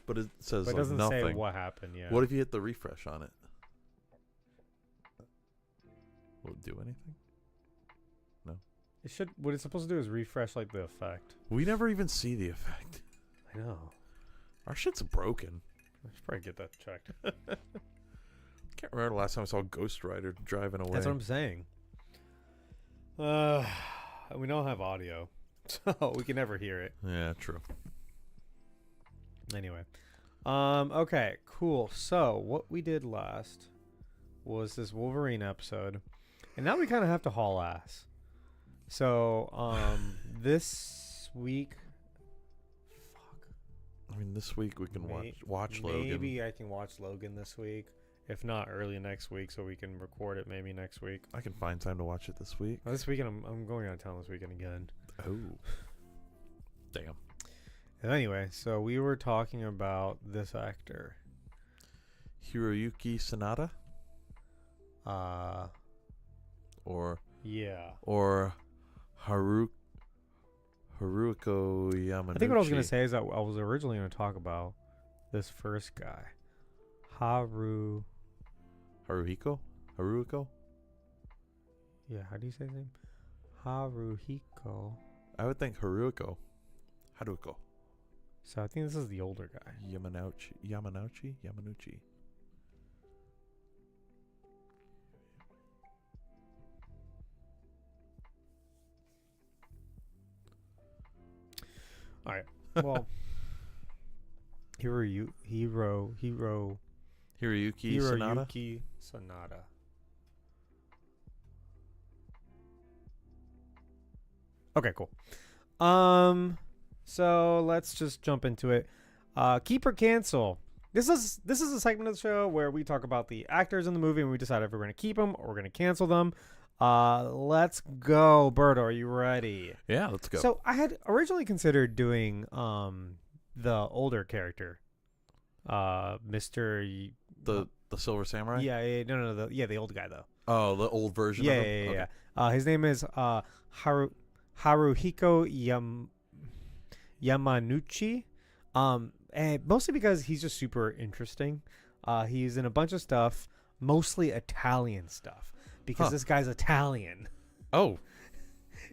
But it says But it like doesn't nothing. say what happened yet. What if you hit the refresh on it? Will it do anything? It should. What it's supposed to do is refresh like the effect. We never even see the effect. I know. Our shit's broken. I should probably get that checked. Can't remember the last time I saw Ghost Rider driving away. That's what I'm saying. We don't have audio, so we can never hear it. Yeah, true. Anyway, okay, cool. So what we did last was this Wolverine episode, and now we kind of have to haul ass. So, this week, fuck. I mean, this week we can watch Logan. Maybe I can watch Logan this week. If not, early next week, so we can record it maybe next week. I can find time to watch it this week. Well, this weekend, I'm going out of town this weekend again. Oh, damn. And anyway, so we were talking about this actor. Hiroyuki Sanada? Or Yeah. Haruko Yamanuchi. I think what I was going to say is that I was originally going to talk about this first guy. Haruhiko? Haruhiko? Yeah, how do you say his name? Haruhiko. I would think Haruhiko. So I think this is the older guy. Yamanuchi. All right. Well, Hiroyuki Sanada. Okay, cool. So let's just jump into it. Keep or cancel. This is a segment of the show where we talk about the actors in the movie and we decide if we're going to keep them or we're going to cancel them. Let's go, Berto. Are you ready? Yeah, let's go. So I had originally considered doing the older character, Mr. The Silver Samurai? Yeah, no, the old guy though. Oh, the old version Yeah, of him? yeah. His name is Haruhiko Yamanuchi. And mostly because he's just super interesting. He's in a bunch of stuff, mostly Italian stuff, because this guy's Italian. Oh.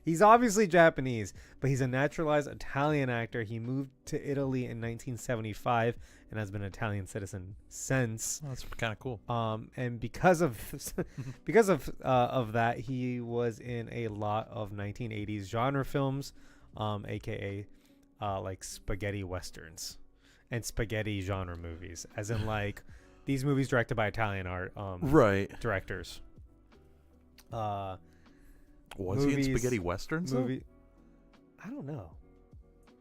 He's obviously Japanese, but he's a naturalized Italian actor. He moved to Italy in 1975 and has been an Italian citizen since. Oh, that's kind of cool. And because of that, he was in a lot of 1980s genre films, aka like spaghetti westerns and spaghetti genre movies, as in like these movies directed by Italian directors. Was he in spaghetti westerns? I don't know.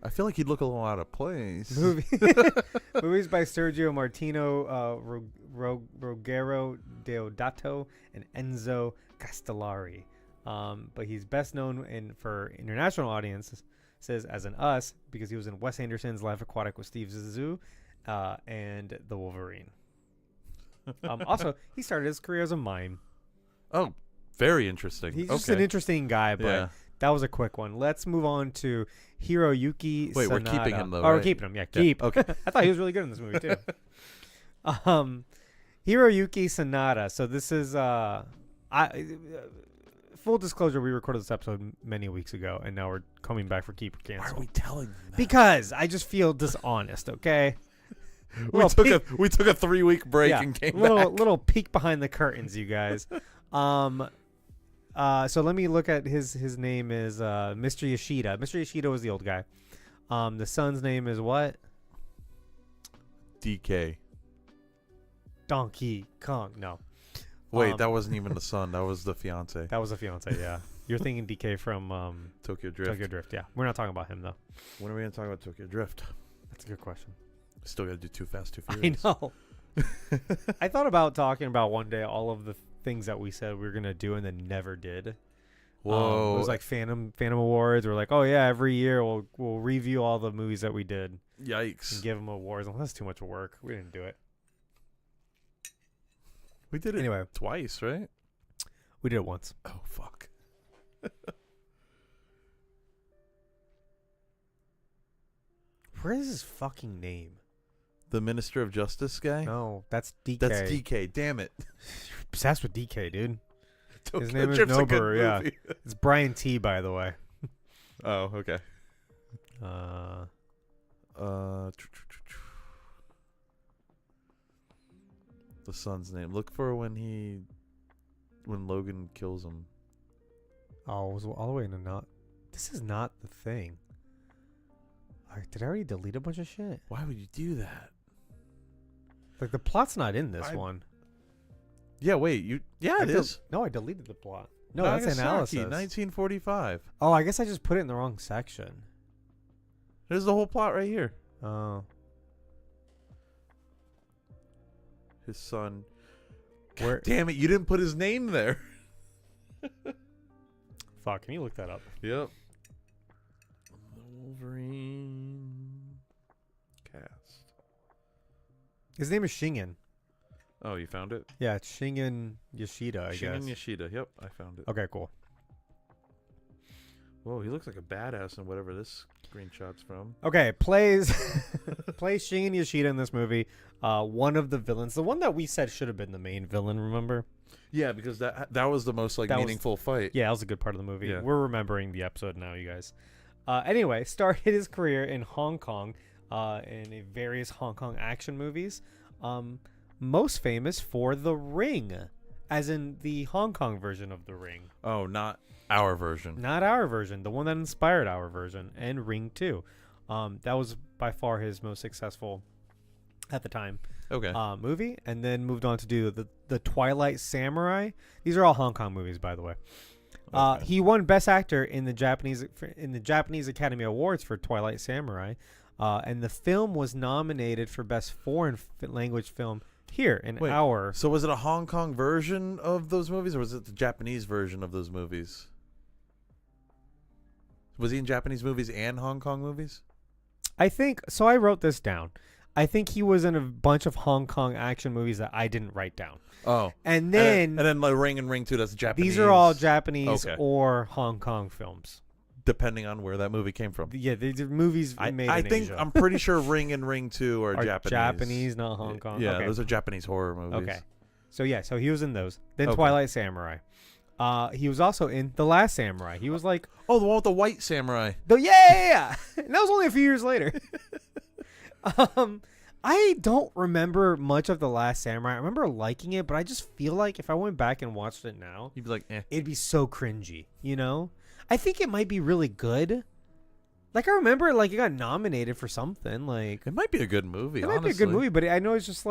I feel like he'd look a little out of place. Movies by Sergio Martino, Ruggero Deodato, and Enzo Castellari. But he's best known for international audiences as an Us because he was in Wes Anderson's Life Aquatic with Steve Zissou and The Wolverine. Also, he started his career as a mime. Oh, very interesting. He's just an interesting guy, but yeah. That was a quick one. Let's move on to Hiroyuki Wait, Sanada. we're keeping him, though, Oh, right? we're keeping him. Yeah, keep. Yeah, okay. I thought he was really good in this movie, too. Hiroyuki Sanada. So this is... full disclosure, we recorded this episode many weeks ago, and now we're coming back for Keep or Cancel. Why are we telling them that? Because I just feel dishonest, okay? we took a 3-week break and came back. Little peek behind the curtains, you guys. So let me look at his name is Mr. Yoshida. Mr. Yoshida was the old guy. The son's name is what? DK. Donkey Kong. No. Wait, that wasn't even the son. That was the fiance. That was the fiance, yeah. You're thinking DK from Tokyo Drift. Tokyo Drift, yeah. We're not talking about him, though. When are we going to talk about Tokyo Drift? That's a good question. Still got to do Too Fast, Too Furious. I know. I thought about talking about one day all of the things that we said we were going to do and then never did. Whoa. It was like Phantom Awards. We're like, oh yeah, every year we'll review all the movies that we did Yikes. and give them awards. Well, that's too much work. We didn't do it. We did it Anyway. twice, right? We did it once. Oh, fuck. Where is his fucking name? The Minister of Justice guy? No, that's DK. That's DK. Damn it. You're obsessed with DK, dude. His Tokyo name is Drift's a good Nober, yeah. movie. It's Brian T, by the way. Oh, okay. The son's name. Look for when Logan kills him. Oh, it was all the way into not. This is not the thing. Did I already delete a bunch of shit? Why would you do that? Like the plot's not in this one. Yeah, wait. It is. No, I deleted the plot. No, that's analysis. 1945. Oh, I guess I just put it in the wrong section. There's the whole plot right here. Oh. His son. Where? God damn it! You didn't put his name there. Fuck, can you look that up? Yep. Wolverine cast. His name is Shingen. Oh, you found it? Yeah, it's Shingen Yoshida, I Shingen guess. Yoshida. Yep, I found it. Okay, cool. Whoa, he looks like a badass in whatever this screenshot's from. Okay, plays Shingen Yoshida in this movie. One of the villains, the one that we said should have been the main villain. Remember? Yeah, because that was the most meaningful fight. Yeah, that was a good part of the movie. Yeah. We're remembering the episode now, you guys. Anyway, started his career in Hong Kong, in a various Hong Kong action movies. Most famous for The Ring, as in the Hong Kong version of The Ring. Oh, not our version. Not our version, the one that inspired our version, and Ring 2. That was by far his most successful, at the time, movie, and then moved on to do the Twilight Samurai. These are all Hong Kong movies, by the way. Okay. He won Best Actor in the Japanese Academy Awards for Twilight Samurai, and the film was nominated for Best Foreign Language Film here in our. So was it a Hong Kong version of those movies, or was it the Japanese version of those movies? Was he in Japanese movies and Hong Kong movies? I think so. I wrote this down. I think he was in a bunch of Hong Kong action movies that I didn't write down. Oh, and then like Ring and Ring 2, that's Japanese. These are all Japanese or Hong Kong films, depending on where that movie came from. Yeah, these are movies made in Asia. I'm pretty sure Ring and Ring 2 are Japanese. Japanese, not Hong Kong. Yeah, okay. Those are Japanese horror movies. Okay, so he was in those. Then Twilight Samurai. He was also in The Last Samurai. He was like, the one with the white samurai. Yeah. And that was only a few years later. I don't remember much of The Last Samurai. I remember liking it, but I just feel like if I went back and watched it now, you'd be like, eh. It'd be so cringy, you know? I think it might be really good. Like, I remember, it got nominated for something. Like, it might be a good movie, It might be a good movie, but I know it's just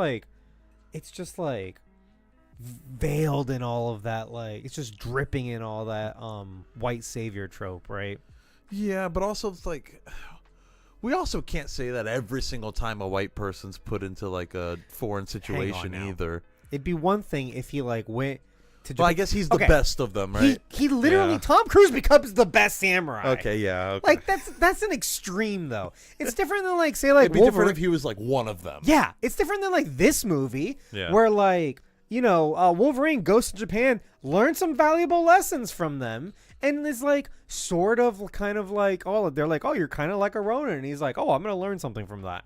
veiled in all of that, it's just dripping in all that white savior trope, right? Yeah, but also it's like, we also can't say that every single time a white person's put into a foreign situation either. It'd be one thing if he went to Japan. Well, I guess he's the best of them, right? He literally Tom Cruise becomes the best samurai. Okay, yeah. Okay. That's an extreme though. It's different than say it'd be Wolverine. different if he was one of them. Yeah, it's different than this movie where Wolverine goes to Japan, learns some valuable lessons from them, and is sort of kind of they're oh, you're kind of like a Ronin, and he's like, oh, I'm gonna learn something from that,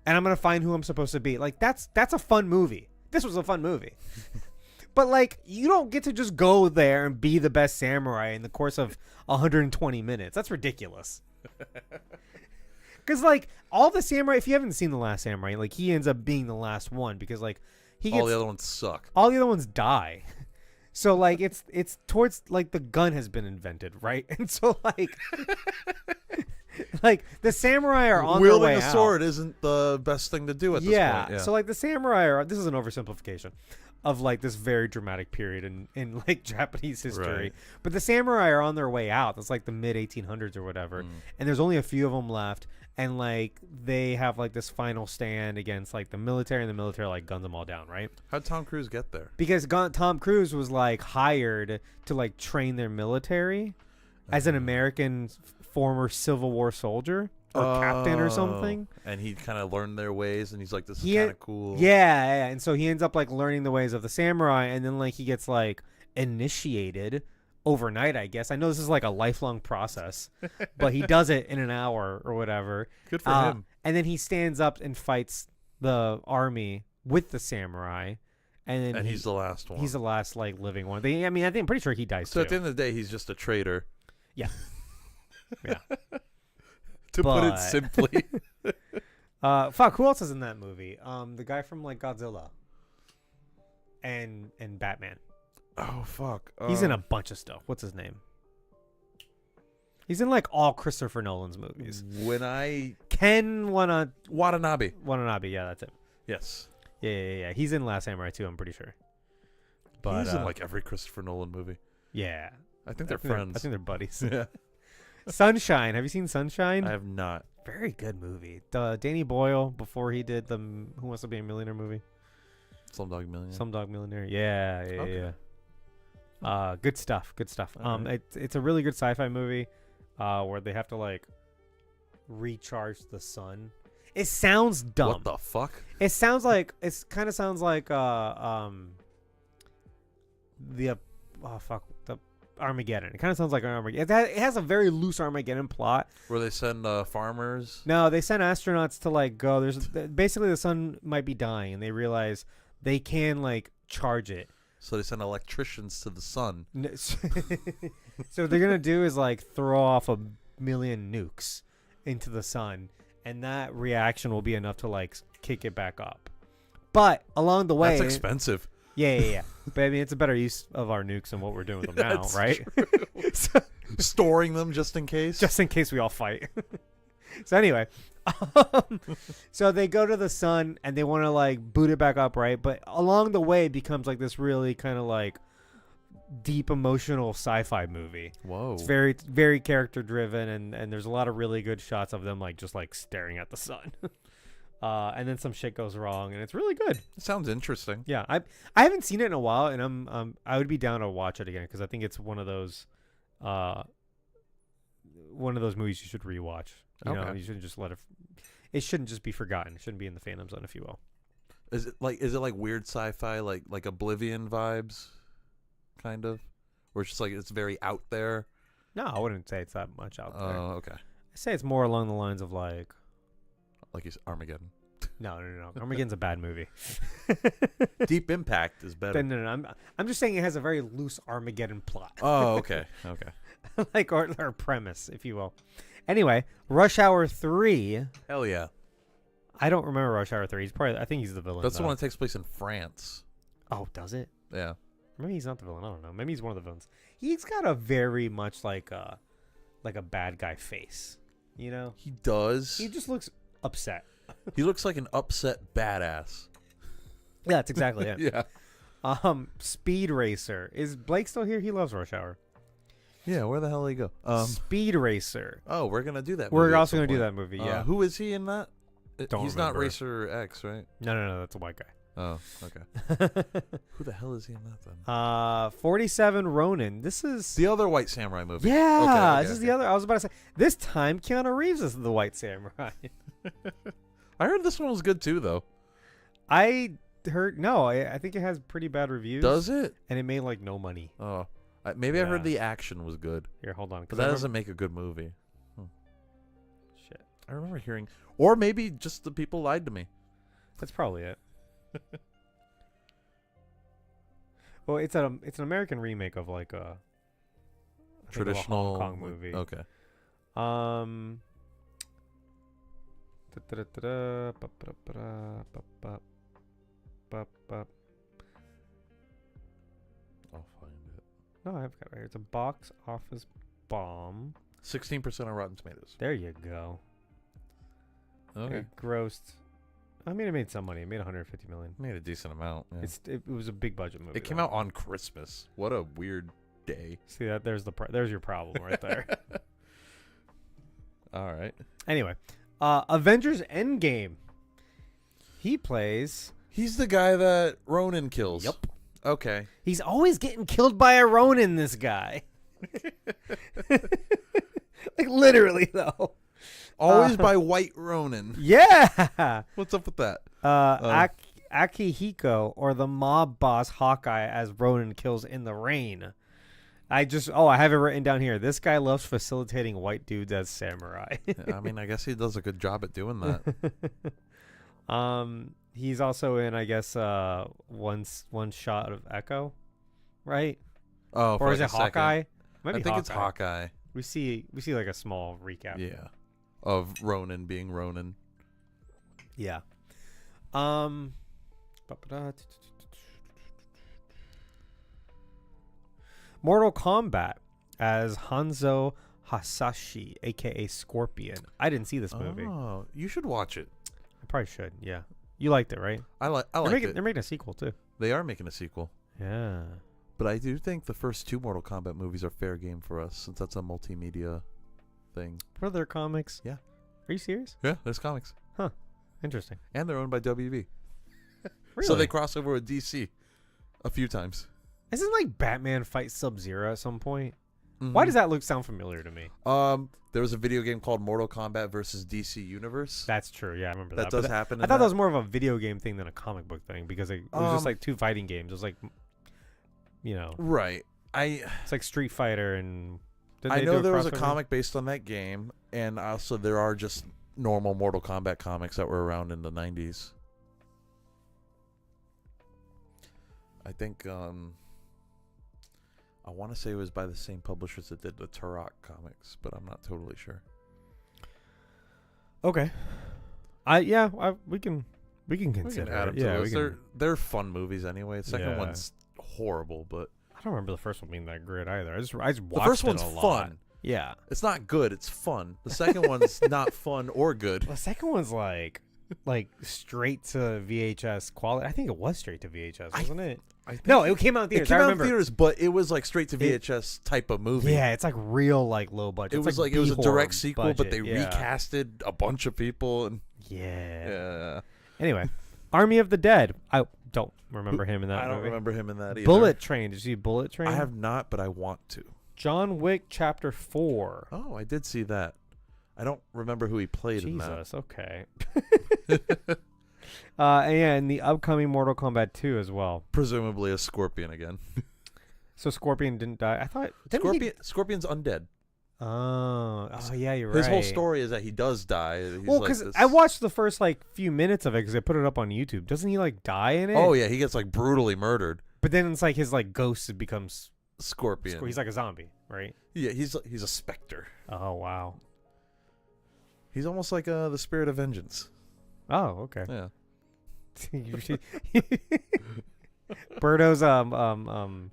and I'm gonna find who I'm supposed to be. That's a fun movie. This was a fun movie. But you don't get to just go there and be the best samurai in the course of 120 minutes. That's ridiculous. Because all the samurai, if you haven't seen The Last Samurai, he ends up being the last one because he gets, all the other ones suck. All the other ones die. So it's towards the gun has been invented, right? And so Like the samurai are on Wielding their way a sword isn't the best thing to do at this point. Yeah. So like the samurai are. This is an oversimplification of like this very dramatic period in like Japanese history. Right. But the samurai are on their way out. That's like the mid 1800s or whatever. And there's only a few of them left. And like they have like this final stand against like the military, and the military like guns them all down, right? How'd Tom Cruise get there? Because Tom Cruise was like hired to like train their military as an American former Civil War soldier or captain or something. And he kind of learned their ways, and he's like, this is kind of cool. Yeah. And so he ends up like learning the ways of the samurai, and then like he gets like initiated overnight, I guess. I know this is like a lifelong process, but he does it in an hour or whatever. Good for him. And then he stands up and fights the army with the samurai. And then he's the last one. He's the last like living one. I mean, I think I'm pretty sure he dies so too. at the end of the day, he's just a traitor. Yeah. Yeah. To put it simply. Fuck, who else is in that movie? The guy from like Godzilla and Batman. Oh fuck. He's in a bunch of stuff. What's his name? He's in like all Christopher Nolan's movies. Ken Watanabe. Watanabe, yeah, that's it. Yes. Yeah. He's in Last Samurai too, I'm pretty sure. But he's in like every Christopher Nolan movie. Yeah. I think they're friends. I think they're buddies. Yeah. Sunshine. Have you seen Sunshine? I have not. Very good movie. Danny Boyle before he did the Who Wants to Be a Millionaire movie. Slumdog Millionaire. Slumdog Millionaire. Yeah. Okay. Good stuff. Right. It's a really good sci-fi movie, where they have to like recharge the sun. It sounds dumb. What the fuck? It kind of sounds like the Armageddon. It kind of sounds like an Armageddon. It has a very loose Armageddon plot. Where they send farmers? No, they send astronauts to like go. Basically the sun might be dying, and they realize they can like charge it. So they send electricians to the sun. So what they're gonna do is like throw off 1 million nukes into the sun, and that reaction will be enough to like kick it back up. But along the way, that's expensive. Yeah. But I mean, it's a better use of our nukes than what we're doing with them now, right? Storing them just in case. Just in case we all fight. So anyway, so they go to the sun and they want to like boot it back up, right? But along the way, it becomes like this really kind of like deep emotional sci-fi movie. Whoa. It's very, very character driven, and there's a lot of really good shots of them like just like staring at the sun. And then some shit goes wrong, and it's really good. It sounds interesting. Yeah, I haven't seen it in a while, and I would be down to watch it again because I think it's one of those movies you should rewatch. You know, you shouldn't just let it. It shouldn't just be forgotten. It shouldn't be in the Phantom Zone, if you will. Is it like weird sci-fi, like Oblivion vibes, kind of, where it's just like it's very out there? No, I wouldn't say it's that much out there. Oh, okay. I say it's more along the lines of like you said, Armageddon. No. Armageddon's a bad movie. Deep Impact is better. No. I'm just saying it has a very loose Armageddon plot. Oh, okay. Like or premise, if you will. Anyway, Rush Hour 3. Hell yeah. I don't remember Rush Hour 3. I think he's the villain. That's the one that takes place in France. Oh, does it? Yeah. Maybe he's not the villain. I don't know. Maybe he's one of the villains. He's got a very much like a bad guy face. You know? He does. He just looks upset. He looks like an upset badass. Yeah, that's exactly it. Yeah. Speed Racer. Is Blake still here? He loves Rush Hour. Yeah, where the hell did he go? Speed Racer. Oh, we're gonna do that. We're also gonna do that movie. Yeah. Who is he in that? He's not Racer X, right? No. That's a white guy. Oh, okay. Who the hell is he in that then? 47 Ronin. This is the other White Samurai movie. Yeah, okay, this is the other. I was about to say this time Keanu Reeves is the White Samurai. I heard this one was good too, though. I heard I think it has pretty bad reviews. Does it? And it made like no money. Oh, maybe I heard the action was good. Here, hold on, because that doesn't make a good movie. Shit, I remember hearing, or maybe just the people lied to me. That's probably it. Well, it's an American remake of like a traditional Hong Kong movie. Okay. I'll find it. No, I've got it right here. It's a box office bomb. 16% on Rotten Tomatoes. There you go. Okay. It grossed. I mean, it made some money. It made 150 million. Made a decent amount. Yeah. It was a big budget movie. It came out on Christmas. What a weird day. See that? There's your problem right there. All right. Anyway, Avengers Endgame. He plays. He's the guy that Ronan kills. Yep. Okay. He's always getting killed by a Ronin. This guy. Like literally though. Always by White Ronin. Yeah. What's up with that? Akihiko, or the mob boss Hawkeye, as Ronin kills in the rain. I have it written down here. This guy loves facilitating white dudes as samurai. I mean, I guess he does a good job at doing that. He's also in, I guess, one shot of Echo, right? Oh, or is it Hawkeye? I think it's Hawkeye. We see like a small recap. Yeah, of Ronin being Ronin. Yeah. Mortal Kombat as Hanzo Hasashi, aka Scorpion. I didn't see this movie. Oh, you should watch it. I probably should. Yeah, you liked it, right? I like it. They're making a sequel too. They are making a sequel. Yeah. But I do think the first 2 Mortal Kombat movies are fair game for us, since that's a multimedia thing. Were there comics? Yeah. Are you serious? Yeah, there's comics. Huh. Interesting. And they're owned by WB. Really? So they cross over with DC a few times. Isn't like Batman fight Sub-Zero at some point? Mm-hmm. Why does that sound familiar to me? There was a video game called Mortal Kombat versus DC Universe. That's true. Yeah, I remember that. That does happen. I thought that was more of a video game thing than a comic book thing, because it was just like 2 fighting games. It was like, right. It's like Street Fighter, and I know there was a comic based on that game, and also there are just normal Mortal Kombat comics that were around in the 90s. I think I want to say it was by the same publishers that did the Turok comics, but I'm not totally sure. Okay. We can consider it. Yeah, they're fun movies anyway. The second one's horrible, but I don't remember the first one being that great either. I just watched the first one's it a lot. fun. Yeah. It's not good, it's fun. The second one's not fun or good. The second one's like straight to VHS quality. I think it was straight to VHS, wasn't it? No, it came out in theaters. It came out in theaters, but it was like straight to VHS type of movie. Yeah, it's like real like low budget. It was like it was a direct sequel, but they recasted a bunch of people and yeah. Anyway, Army of the Dead. I don't remember him in that movie. I don't remember him in that either. Bullet Train. Did you see Bullet Train? I have not, but I want to. John Wick Chapter 4. Oh, I did see that. I don't remember who he played in that. Jesus, okay. And the upcoming Mortal Kombat 2 as well. Presumably a Scorpion again. So Scorpion didn't die. I thought Scorpion's undead. Oh, yeah, you're right. His whole story is that he does die. Well, because I watched the first few minutes of it because they put it up on YouTube. Doesn't he die in it? Oh yeah, he gets brutally murdered. But then it's his ghost becomes Scorpion. He's like a zombie, right? Yeah, he's a specter. Oh wow. He's almost like the spirit of vengeance. Oh, okay. Yeah. Birdo's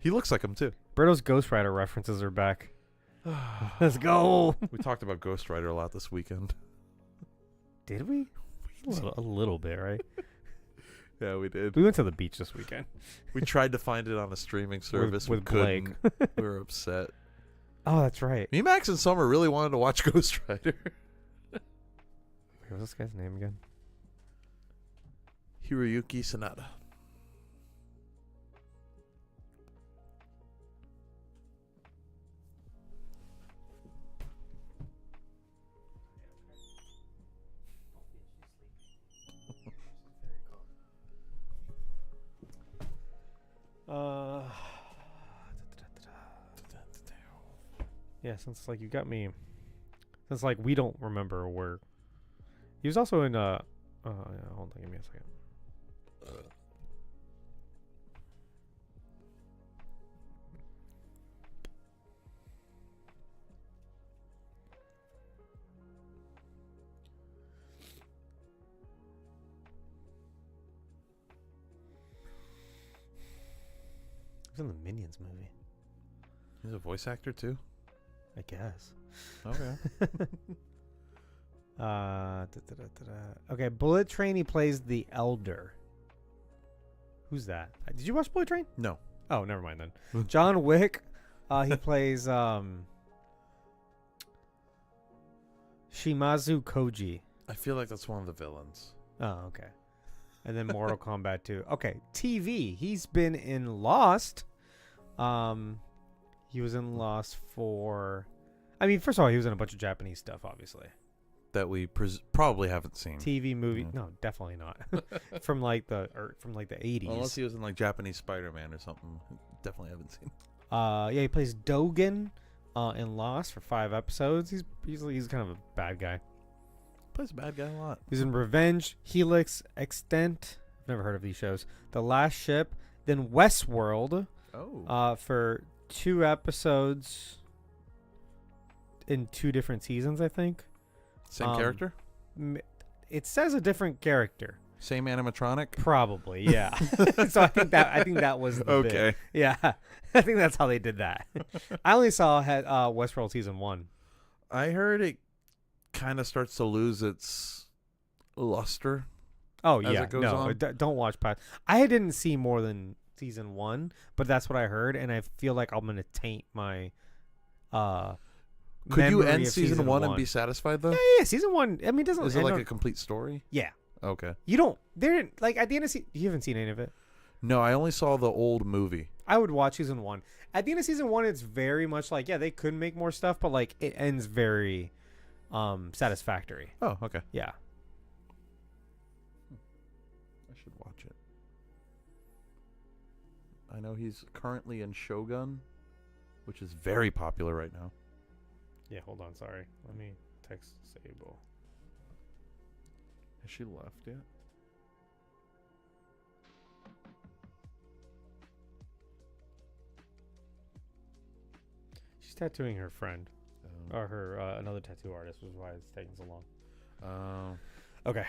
he looks like him too. Birdo's Ghost Rider references are back. Let's go. We talked about Ghost Rider a lot this weekend. Did we? A little bit, right? Yeah, we did. We went to the beach this weekend. We tried to find it on a streaming service with Blake. We were upset. Oh, that's right. Me, Max, and Summer really wanted to watch Ghost Rider. What was this guy's name again? Hiroyuki Sanada. Yeah, since you got me. Since we don't remember where. He was also in yeah, hold on, give me a second. He was in the Minions movie. He's a voice actor too? I guess. Okay. Okay, Bullet Train. He plays the Elder. Who's that? Did you watch Bullet Train? No. Oh, never mind then. John Wick. He plays Shimazu Koji. I feel like that's one of the villains. Oh, okay. And then Mortal Kombat 2. Okay, TV. He's been in Lost. He was in Lost for... I mean, first of all, he was in a bunch of Japanese stuff, obviously. That we probably haven't seen. TV movie. Yeah. No, definitely not. from like the 80s. Unless he was in like Japanese Spider-Man or something. Definitely haven't seen. Yeah, he plays Dogen in Lost for 5 episodes. He's kind of a bad guy. Plays a bad guy a lot. He's in Revenge, Helix, Extent. I've never heard of these shows. The Last Ship, then Westworld. Oh. For 2 episodes in 2 different seasons, I think. Same character? It says a different character. Same animatronic? Probably, yeah. So I think that was the okay. bit. Yeah, I think that's how they did that. I only saw Westworld season 1. I heard it kind of starts to lose its luster. Oh as yeah, it goes no, on. Don't watch past. I didn't see more than season 1, but that's what I heard, and I feel like I'm gonna taint my. Could you memory end of season 1 and be satisfied though? Yeah, season 1. I mean, it doesn't. Is it like a complete story? Yeah. Okay. You don't. They're like at the end of you haven't seen any of it. No, I only saw the old movie. I would watch season 1. At the end of season 1, it's very much like they could make more stuff, but like it ends very satisfactory. Oh, okay. Yeah. I should watch it. I know he's currently in Shogun, which is very popular right now. Yeah, hold on, sorry. Let me text Sable. Has she left yet? She's tattooing her friend. Or her another tattoo artist, which is why it's taking so long. Okay.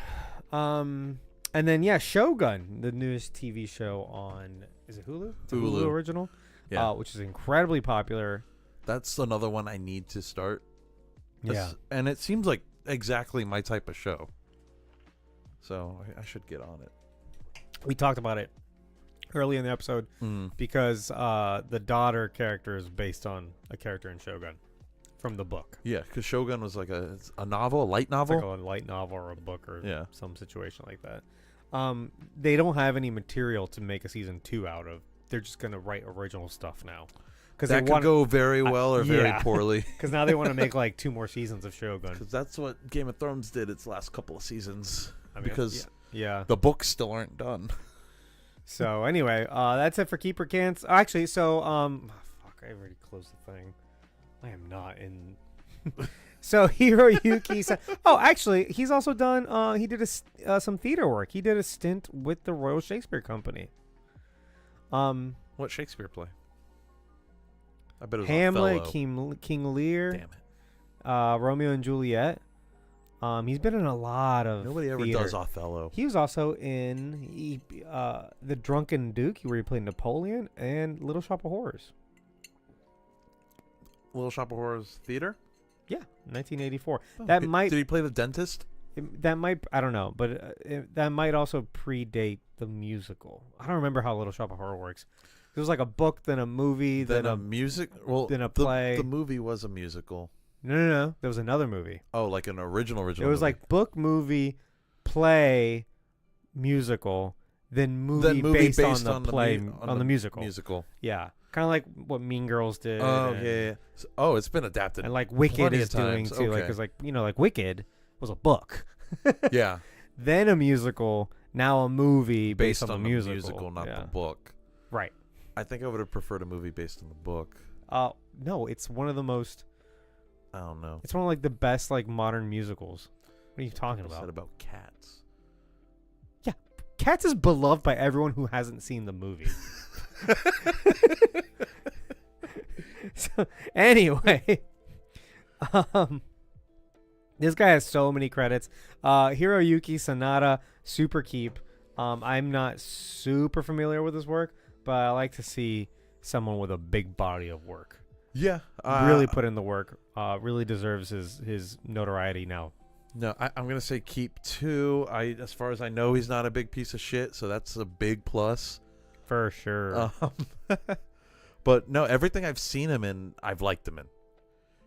And then Shogun, the newest TV show on is it Hulu? It's a Hulu original. Yeah. Which is incredibly popular. That's another one I need to start. Yeah. And it seems like exactly my type of show. So I should get on it. We talked about it early in the episode because the daughter character is based on a character in Shogun from the book. Yeah, because Shogun was like a novel, a light novel. It's like a light novel or a book or Yeah. some situation like that. They don't have any material to make a season 2 out of. They're just going to write original stuff now. That could go very well or very poorly. Because now they want to make like 2 more seasons of Shogun. Because that's what Game of Thrones did its last couple of seasons. I mean, because yeah, the books still aren't done. So anyway, that's it for Keeper Cans. Actually, so fuck, I already closed the thing. I am not in. So Hiroyuki. Actually, he's also done. He did some theater work. He did a stint with the Royal Shakespeare Company. What Shakespeare play? I bet it was Hamlet, Othello. King Lear. Damn it. Romeo and Juliet. He's been in a lot of. Nobody ever theater. does Othello. He was also in The Drunken Duke, where he played Napoleon, and Little Shop of Horrors. Little Shop of Horrors theater? Yeah, 1984. Oh, Did he play the dentist? That might, I don't know, but that might also predate the musical. I don't remember how Little Shop of Horror works. It was like a book, then a movie, then a music. Well, then a play. The movie was a musical. No. There was another movie. Oh, like an original. It was movie. Like book, movie, play, musical, then movie based on the play on the musical. Musical. Yeah, kind of like what Mean Girls did. Oh yeah. So, it's been adapted. And like Wicked is doing too. Okay. Like it's like like Wicked was a book. Yeah. Then a musical. Now a movie based on the musical, not the book. Right. I think I would have preferred a movie based on the book. No, it's one of the most. I don't know. It's one of like the best like modern musicals. What are you talking about? Said about Cats. Yeah, Cats is beloved by everyone who hasn't seen the movie. So anyway, this guy has so many credits. Hiroyuki Sanada, Super Keep. I'm not super familiar with his work, but I like to see someone with a big body of work. Yeah, Really put in the work. Really deserves his notoriety now. No, I'm gonna say keep 2. As far as I know, he's not a big piece of shit, so that's a big plus. For sure. But no, everything I've seen him in, I've liked him in.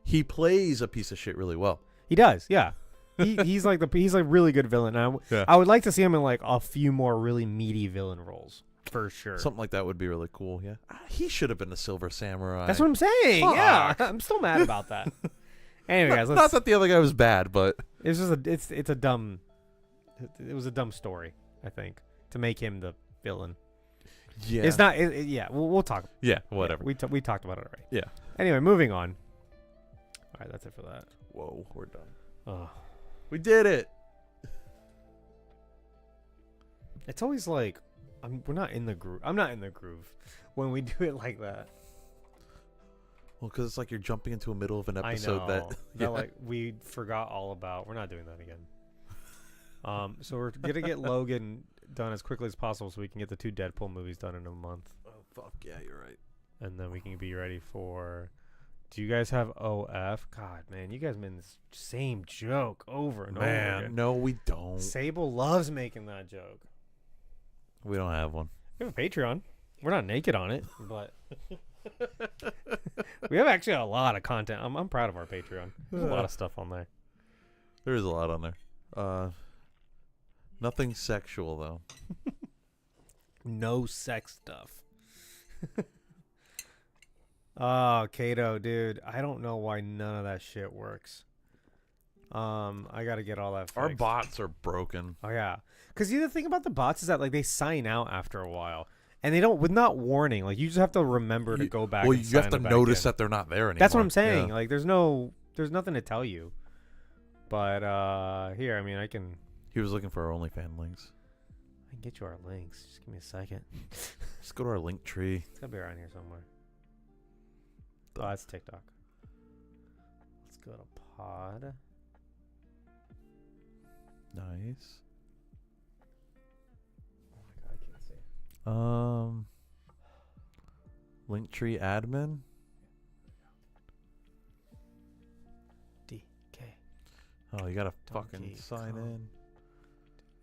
He plays a piece of shit really well. He does, yeah. He's like really good villain. I would like to see him in like a few more really meaty villain roles. For sure. Something like that would be really cool, yeah. He should have been the Silver Samurai. That's what I'm saying. Fuck. Yeah. I'm still mad about that. Anyway, guys, not that the other guy was bad, but it's just it was a dumb story, I think, to make him the villain. yeah. It's not yeah, we'll talk. Yeah, whatever. Yeah, we talked about it already. Yeah. Anyway, moving on. All right, that's it for that. Whoa, we're done. Oh. We did it. It's always like we're not in the groove. I'm not in the groove when we do it like that. Well, because it's like you're jumping into the middle of an episode I know, that that like we forgot all about. We're not doing that again. So we're gonna get Logan done as quickly as possible so we can get the 2 Deadpool movies done in a month, Oh fuck yeah, you're right. and then we can be ready for. Do you guys have OF? God, man, you guys made this same joke over and over again. No, we don't. Sable loves making that joke. We don't have one. We have a Patreon. We're not naked on it, but we have actually a lot of content. I'm proud of our Patreon. There's a lot of stuff on there. There is a lot on there. Nothing sexual though. No sex stuff. Oh, Kato, dude. I don't know why none of that shit works. I gotta get all that fixed. Our bots are broken. Oh yeah, because the thing about the bots is that like they sign out after a while, and they don't with not warning. Like you just have to remember to go back. Well, and you have sign to them back notice in. that they're not there anymore. That's what I'm saying. Yeah. Like there's nothing to tell you. But here, I mean, I can He was looking for our OnlyFans links. get you our links. Just give me a second. Let's go to our link tree. It's gotta be around here somewhere. Oh, that's TikTok. Let's go to Pod. Nice. Oh my god, I can't see. Linktree admin. DK. Oh, you gotta Donkey fucking sign Kong.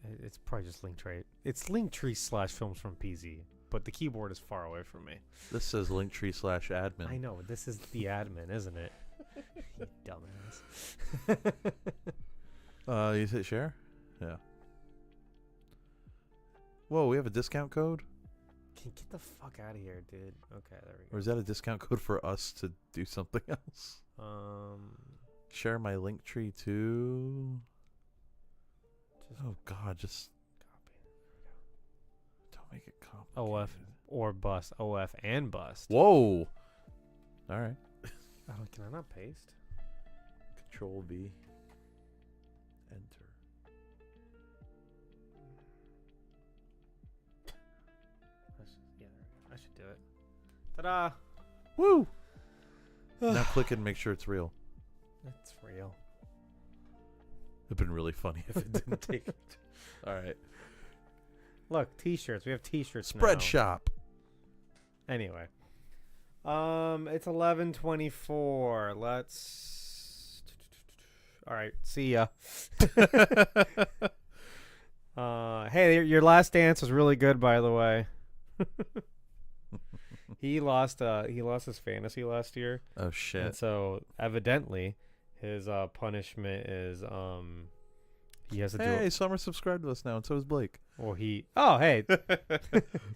in. It's probably just Linktree. It's Linktree/filmsfrompz, but the keyboard is far away from me. This says Linktree/admin. I know. This is the admin, isn't it? You dumbass. You hit share? Yeah. Whoa, we have a discount code? Can you get the fuck out of here, dude? Okay, there we Or is that a discount code for us to do something else? go. Share my link tree too. Just Oh god, just copy. don't make it complicated. OF or bust. OF and bust. Whoa. Alright. Oh, can I not paste? Control V. Enter. I should do it. Ta-da! Woo! Now click it and make sure it's real. That's real. It'd been really funny if it didn't take it. Alright. Look, t-shirts. We have t-shirts Spread now. shop. Anyway. It's 11:24. Let's. All right. See ya. Hey, your last dance was really good, by the way. He lost his fantasy last year. Oh And shit. so evidently his punishment is he has to do Hey, it. Summer subscribed to us now, and so is Blake. Well, hey,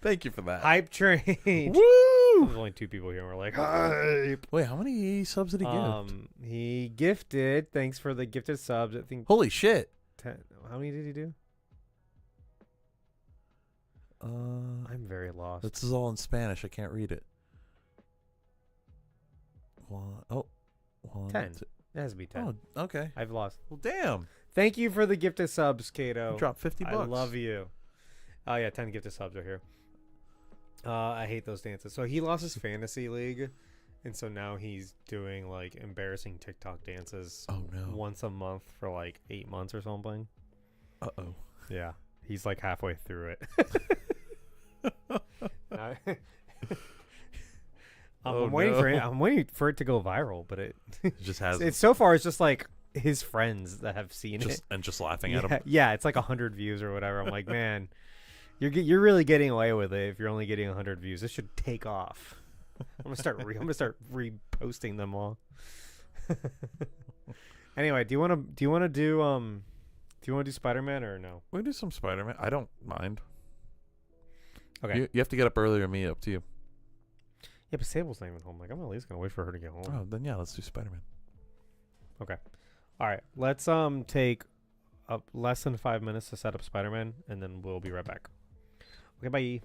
Thank you for that. hype train. Woo! There's only 2 people here and we're like hype. Wait, how many subs did he give? He gifted, thanks for the gifted subs, I think Holy shit. 10. How many did he do? I'm very lost. This is all in Spanish. I can't read it. One, 10. two- It has to be 10. Oh, okay. I've lost. Well, damn. Thank you for the gifted subs, Kato. You dropped 50 bucks. I love you. Oh yeah, 10 gifted subs are here. I hate those dances. So he lost his fantasy league, and so now he's doing like embarrassing TikTok dances. Oh, no. Once a month for like 8 months or something. Uh-oh. Yeah, he's like halfway through it. Oh I'm waiting for it. no. I'm waiting for it to go viral, but It just has it's so far it's just like his friends that have seen it. just laughing at Yeah, him. yeah, it's like 100 views or whatever. I'm like, man, you're really getting away with it if you're only getting 100 views. This should take off. I'm gonna start reposting them all. Anyway, do you want to do Spider-Man or no? We can do some Spider-Man. I don't mind. Okay. You have to get up earlier than me. Up to you. Yeah, but Sable's not even home. Like, I'm at least gonna wait for her to get home. Oh, then yeah, let's do Spider-Man. Okay. All right. Let's take less than 5 minutes to set up Spider-Man, and then we'll be right back. Okay. Bye.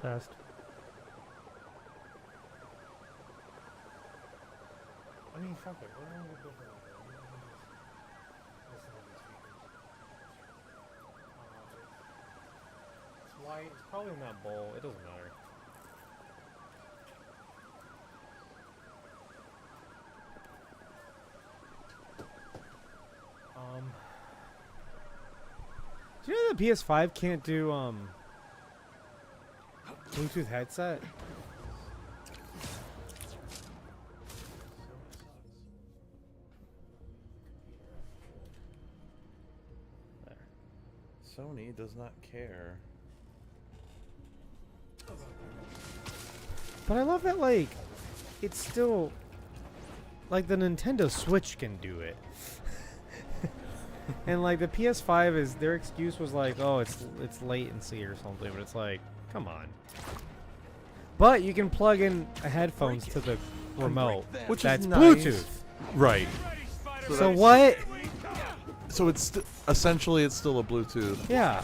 Test. I mean, fuck it. We're going to go for that. Listen to these speakers. It's white. It's probably in that bowl. It doesn't matter. Do you know the PS5 can't do Bluetooth headset? There. Sony does not care. But I love that, like, it's still like the Nintendo Switch can do it. And like the PS5 is their excuse was like, oh, it's latency or something, but it's like, come on. But you can plug in headphones to the remote, which that's is nice. Bluetooth. Right. So what? So it's essentially it's still a Bluetooth. Yeah.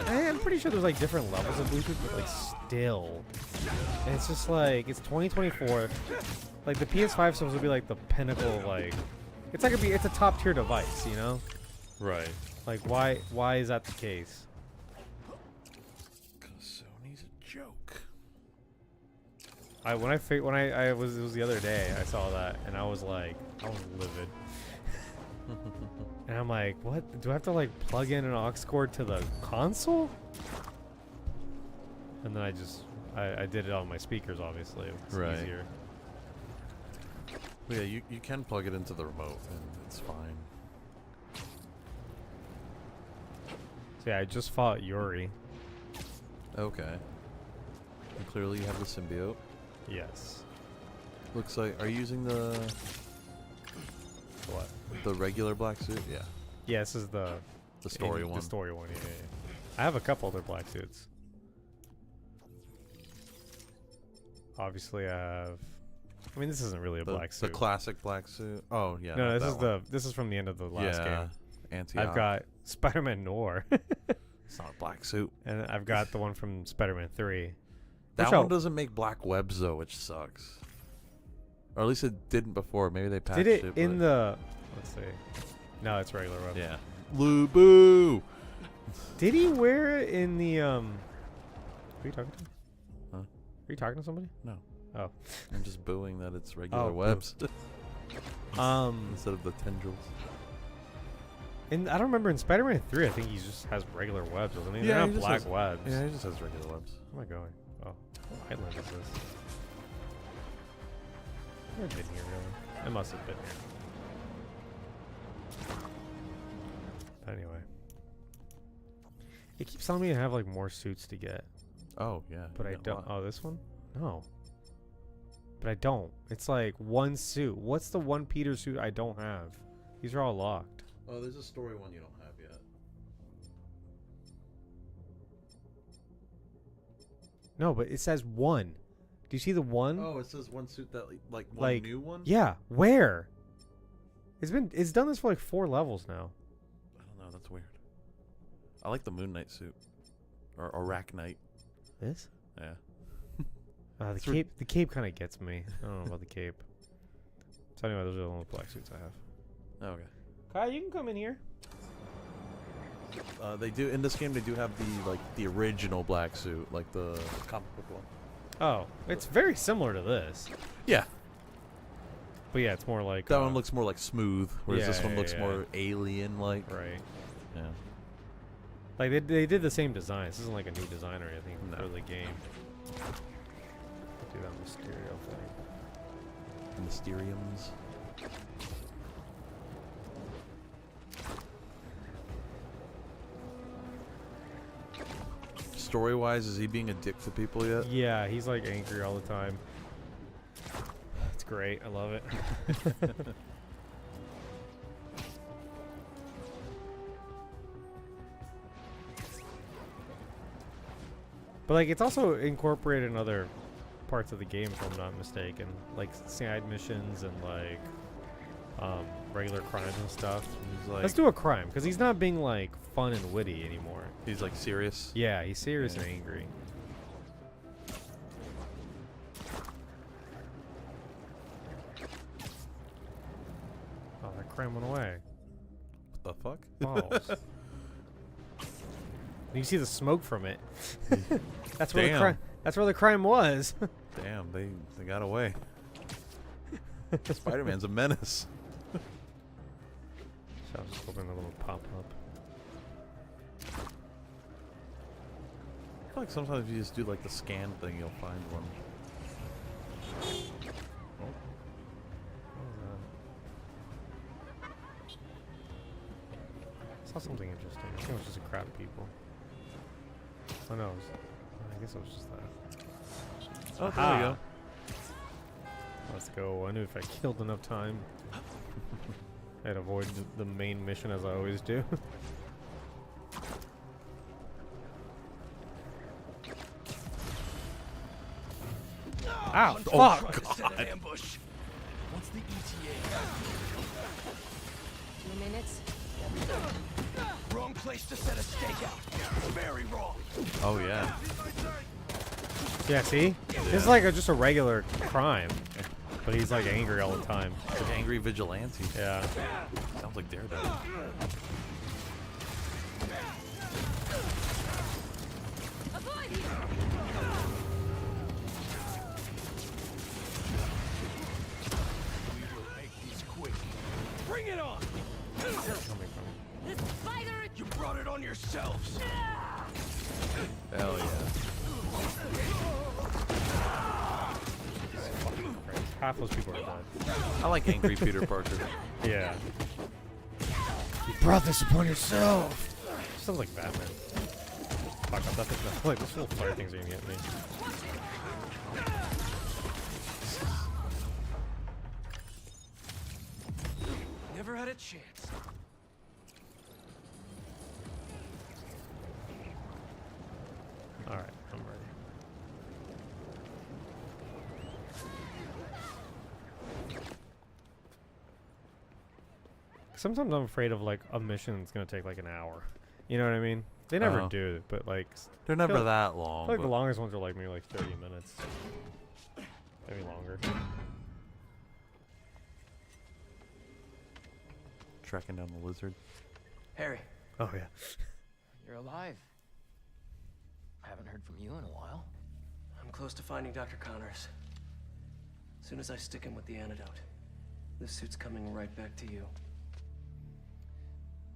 I'm pretty sure there's like different levels of Bluetooth, but like still, and it's just like it's 2024. Like the PS5 is supposed to be like the pinnacle, like it's like it's a top tier device, you know? Right. Like why is that the case? Because Sony's a joke. It was the other day I saw that and I was livid. And I'm like, what? Do I have to like plug in an aux cord to the console? And then I did it on my speakers, obviously. It's easier. Yeah, you can plug it into the remote and it's fine. So yeah, I just fought Yuri. Okay. And clearly you have the symbiote. Yes. Looks like, are you using the What? the regular black suit? Yeah. Yeah, this is the story one. The story one, yeah. I have a couple other black suits. Obviously, I have. I mean, this isn't really a black suit. The classic black suit. Oh yeah. No, this is from the end of the last game. Anti-Op. I've got Spider-Man Noir. It's not a black suit. And I've got the one from Spider-Man 3. That one doesn't make black webs though, which sucks. Or at least it didn't before. Maybe they patched it. Did it in the? Let's see. No, it's regular web. Yeah. Lubu. Did he wear it in the Are you talking to? Huh? Are you talking to somebody? No. Oh. I'm just booing that it's regular Oh, webs. Instead of the tendrils. And I don't remember in Spider-Man 3. I think he just has regular webs, doesn't he? Yeah, They're not black webs. Yeah, he just has regular webs. Where am I going? Oh, what island is this? I've been here, really. I must have been here. Anyway, it keeps telling me to have like more suits to get. Oh yeah. But I don't. Oh, this one? No. But I don't. It's like one suit. What's the one Peter suit I don't have? These are all locked. Oh, there's a story one you don't have yet. No, but it says one. Do you see the one? Oh, it says one suit that like one new one? Yeah. Where? It's done this for like 4 levels now. I don't know. That's weird. I like the Moon Knight suit, or Arachnite. This? Yeah. The cape kind of gets me. I don't know about the cape. So anyway, those are the only black suits I have. Oh, okay. Kai, you can come in here. They do in this game. They do have the original black suit, like the comic book one. Oh, it's very similar to this. Yeah. But yeah, it's more like that one looks more like smooth, whereas this one looks yeah. more alien-like. Right. Yeah. Like they did the same design. This isn't like a new design or anything for the game. Do that Mysterio thing. Mysteriums. Story-wise, is he being a dick to people yet? Yeah, he's like angry all the time. It's great. I love it. But like it's also incorporated in other parts of the game, if I'm not mistaken, like side missions and like regular crimes and stuff. Like, let's do a crime, because he's not being like fun and witty anymore. He's like serious. Yeah, he's serious and angry. crime went away. What the fuck? Balls. You see the smoke from it. That's where the Damn. crime. That's where the crime was. Damn, they got away. Spider-Man's a menace. So I was just hoping a little pop up. I feel like sometimes you just do like the scan thing, you'll find one. What was that? I saw something interesting. I think it was just a crowd of people. Oh no, I guess it was just that. Oh, there Aha. we go. Let's go. I knew if I killed enough time, I'd avoid the main mission as I always do. Ow! Oh, Fuck! God. An ambush. What's the ETA? 2 minutes. Wrong place to set a stakeout. Very wrong. Oh, yeah. Yeah, see? This is like just a regular crime, but he's like angry all the time. Like angry vigilante. Yeah. Sounds like Daredevil. We will make these quick. Bring it on. Coming from. This spider. You brought it on yourselves. Hell yeah. Half those people are dead. I like angry Peter Parker. Yeah. You brought this upon yourself. Sounds like Batman. Fuck, I feel like this little fire things are gonna get me. Never had a chance. All right, I'm ready. Sometimes I'm afraid of like a mission that's gonna take like an hour. You know what I mean? They never Uh-huh. do, but like They're never feel- that I long. feel like the but- longest ones are like maybe like 30 minutes, maybe longer. Tracking down the lizard. Harry, Oh yeah. you're alive. I haven't heard from you in a while. I'm close to finding Dr. Connors. As soon as I stick him with the antidote, this suit's coming right back to you.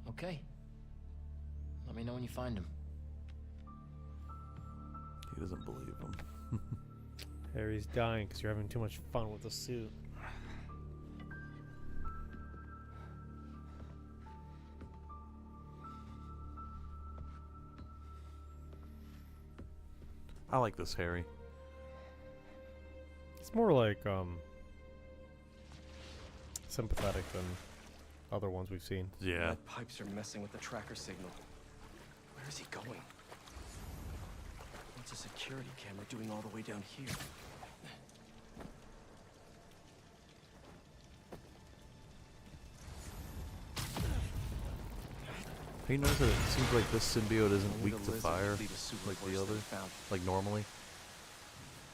Okay. Let me know when you find him. He doesn't believe him. Harry's dying because you're having too much fun with the suit. I like this Harry. It's more like sympathetic than other ones we've seen. Yeah. My pipes are messing with the tracker signal. Where is he going? What's a security camera doing all the way down here? He knows that it seems like this symbiote isn't Only weak the to lizard fire could lead a super like force the that other, we found. like normally.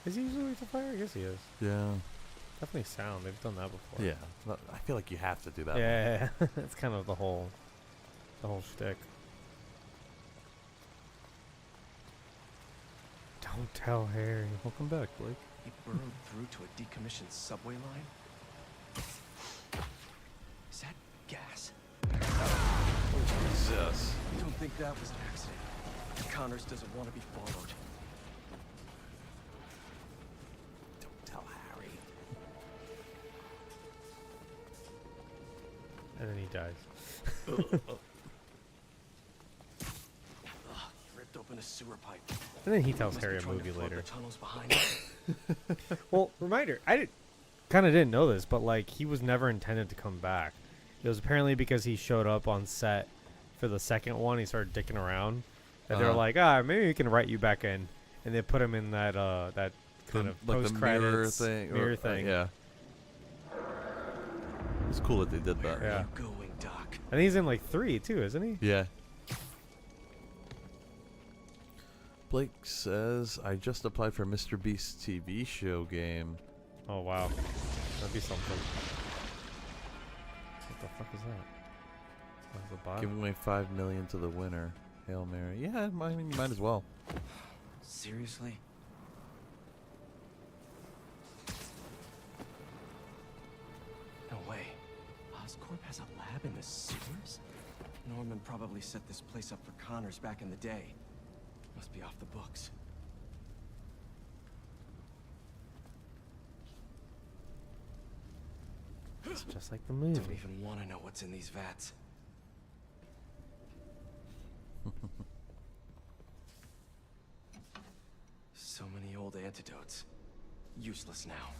Is he usually with the fire? I guess he is. Yeah. Definitely sound. They've done that before. Yeah. I feel like you have to do that. Yeah, it's kind of the whole shtick. Don't tell Harry. Welcome back, Blake. He burrowed through to a decommissioned subway line? Is that gas? Jesus. I don't think that was an accident. Connors doesn't want to be followed. Don't tell Harry. And then he dies. Ugh, he ripped open a sewer pipe. And then he tells Must be Harry a trying to movie flood later. The tunnels behind us. Well, reminder, I kind of didn't know this, but like he was never intended to come back. It was apparently because he showed up on set for the second one. He started dicking around, and they were like, maybe we can write you back in, and they put him in that that kind of like post the mirror credits thing. mirror thing. Yeah. It's cool that they did that. Where Yeah. are you going, Doc? I think he's in like 3 too, isn't he? Yeah. Blake says, I just applied for Mr. Beast's TV show game. Oh wow, that'd be something. What the fuck is that? That's the bottom. Giving away $5 million to the winner. Hail Mary. Yeah, I mean, you might as well. Seriously? No way. Oscorp has a lab in the sewers? Norman probably set this place up for Connors back in the day. Must be off the books. It's just like the movie. Don't even want to know what's in these vats. So many old antidotes. Useless now.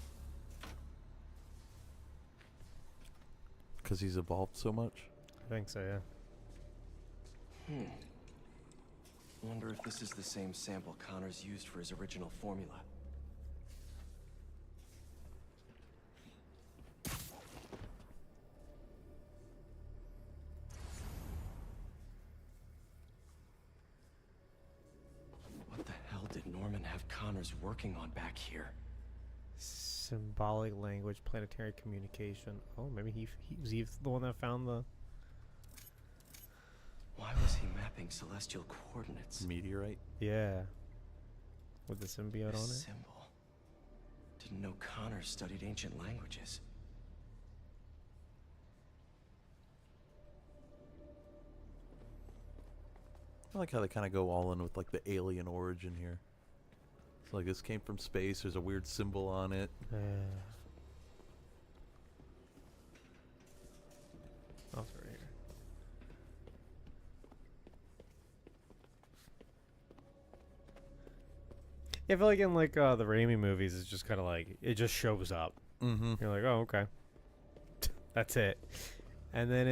Because he's evolved so much. I think so, yeah. Wonder if this is the same sample Connors used for his original formula. What the hell did Norman have Connors working on back here? Symbolic language, planetary communication. Oh, maybe he was the one that found the... Why was he mapping celestial coordinates? Meteorite. Yeah. With the symbiote on it. Symbol. Didn't know Connors studied ancient languages. I like how they kind of go all in with like the alien origin here. It's like this came from space. There's a weird symbol on it. Oh, it's right here. Yeah, I feel like in like the Raimi movies, it's just kind of like it just shows up. Mm-hmm. You're like, oh, okay, that's it. And then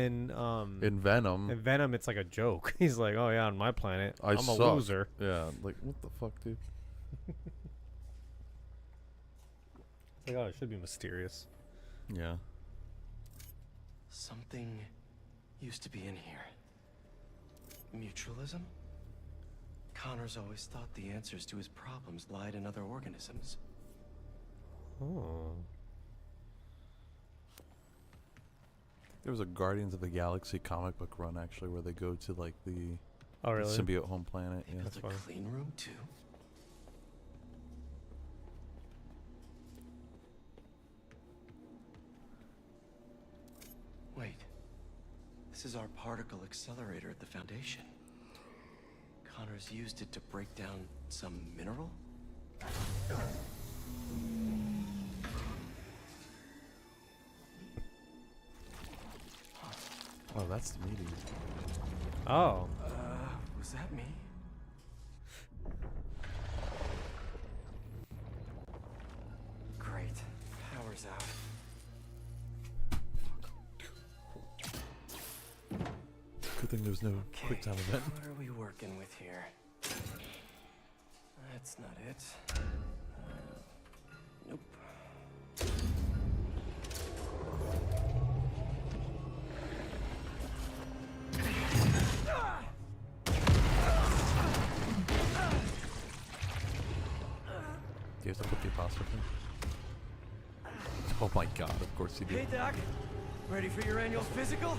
In Venom. in Venom, it's like a joke. He's like, oh yeah, on my planet, I I'm a suck. loser. Yeah, like what the fuck, dude? It's like, oh, it should be mysterious. Yeah. Something used to be in here. Mutualism? Connors always thought the answers to his problems lied in other organisms. Oh. There was a Guardians of the Galaxy comic book run actually where they go to like the Oh, really? symbiote home planet. Yeah. Built a funny. clean room too. Wait. This is our particle accelerator at the Foundation. Connors used it to break down some mineral? Oh, that's the meteor. Oh. Was that me? Great. Power's out. Good thing there's no quick time event. What are we working with here? That's not it. Nope. Do you have to put the apostrophe? Oh my god, of course you do. Hey, Doc. Ready for your annual physical?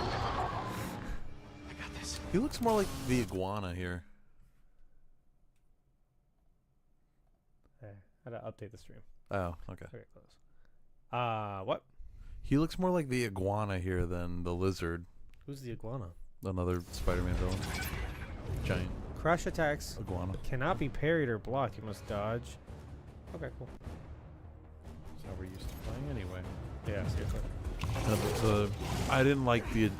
I got this. He looks more like the iguana here. Hey, how to update the stream. Oh, okay. Okay, close. What? He looks more like the iguana here than the lizard. Who's the iguana? Another Spider-Man villain. Giant Crush attacks iguana. cannot be parried or blocked. You must dodge. Okay, cool. That's how we're used to playing anyway. Yeah, seriously. I didn't like the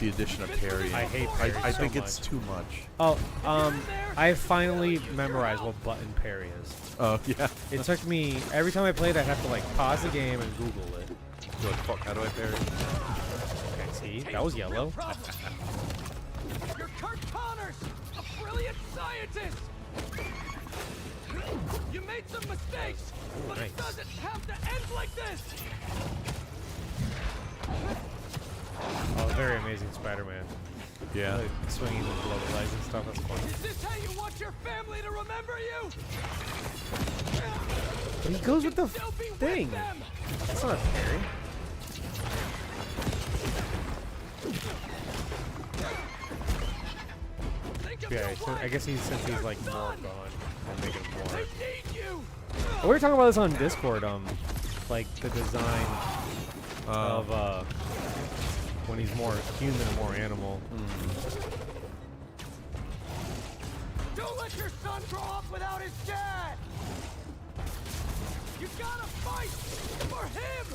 addition of parrying. I hate I parry so think it's much. too much. Oh, I finally memorized what button parry is. Oh yeah. It took me every time I played, I'd have to like pause the game and Google it. You're like, fuck, how do I parry? Okay, see, that was yellow. You're Kurt Connors, a brilliant scientist! You made some mistakes, but nice. it doesn't have to end like this! Oh, very amazing Spider-Man. Yeah. Like, swinging the glove legs and stuff. That's fun. Is this how you want your family to remember you? But he goes with the Still be thing. with them! That's not a parry. Yeah, so I guess since he's like more gone, I'll make it more. They need you. We were talking about this on Discord. Like the design of when he's more human and more animal. Don't let your son grow up without his dad. You gotta fight for him.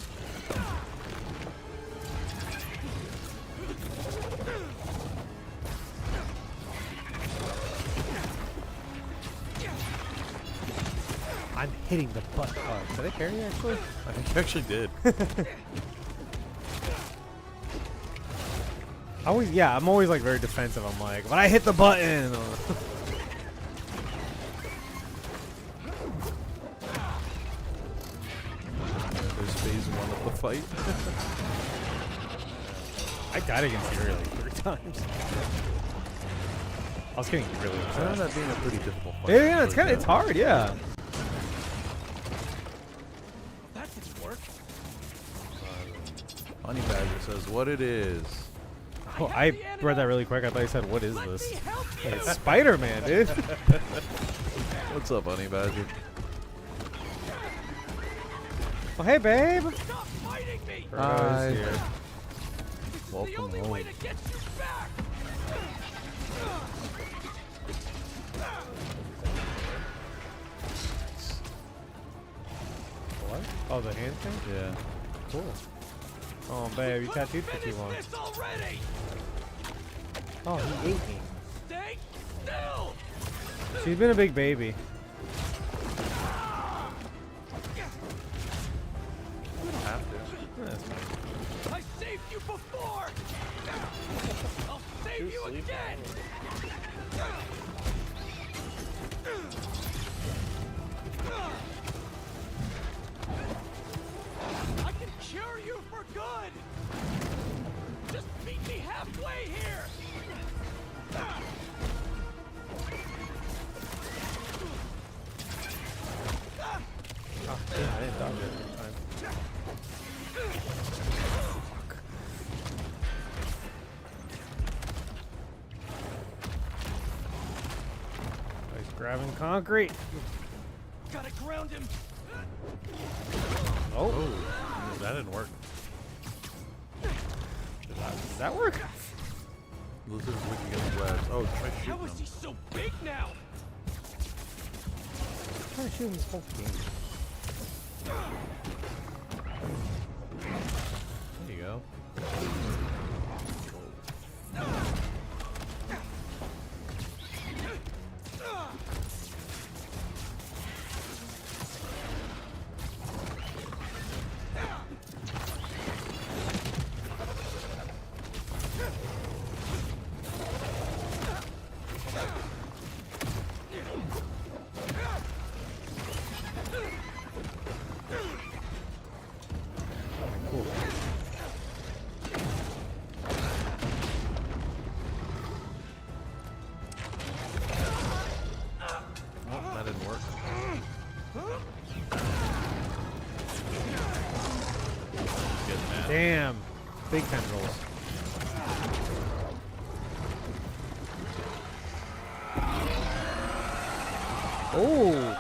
I'm hitting the butt. Did I carry you actually? I think you actually did. I'm always like very defensive. I'm like, but I hit the button. There's phase 1 of the fight. I died against you like 3 times. I was getting really I upset. remember that being a pretty difficult fight. Yeah, it's hard. Yeah. That didn't work. Honey Badger says what it is. Oh, I read that really quick. I thought you said, "What is Let this?" me help you. Hey, it's Spider-Man, dude. What's up, Honey Badger? Oh, hey, babe. Stop fighting me. Hi. Here. This is Welcome the only home. way to get you back. What? Oh, the hand thing? Yeah. Cool. Oh, babe, you tattooed for too Finish long. this already. Oh, he ate me. Stay still. She's been a big baby. Have to. That's fine. I saved you before. I'll save you again. I can cure you for good. Just meet me halfway here. Oh, yeah, I didn't dodge it in time. Oh, he's grabbing concrete. Gotta ground him. Oh, Oh, that didn't work. does that work? Lizard's looking against webs. Oh, try How shooting is him. he so big now? I'm trying to shoot him this whole game. There you go. Cool. Oh, that didn't work. Getting mad. Damn. Big tendrils. Oh.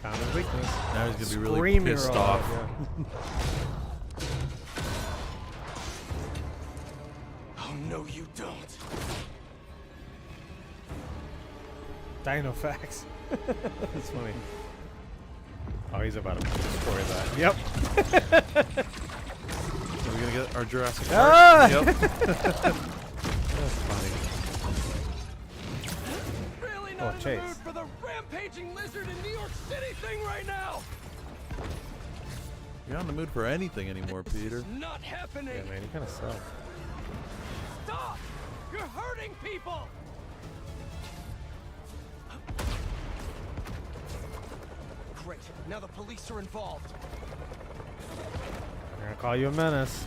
Found his weakness. Now he's gonna be really Screaming pissed roll, off. yeah. Oh no, you don't. Dino facts. That's funny. Oh, he's about to destroy that. Yep. Are we gonna get our Jurassic Park? Ah! Yep. That's funny. Really Oh, not in Chase. the mood for the rampaging lizard in New York City thing right now. You're not in the mood for anything anymore, Peter. It's not happening. Yeah, man, you kind of suck. Stop! You're hurting people. Great. Now the police are involved. I'm gonna call you a menace.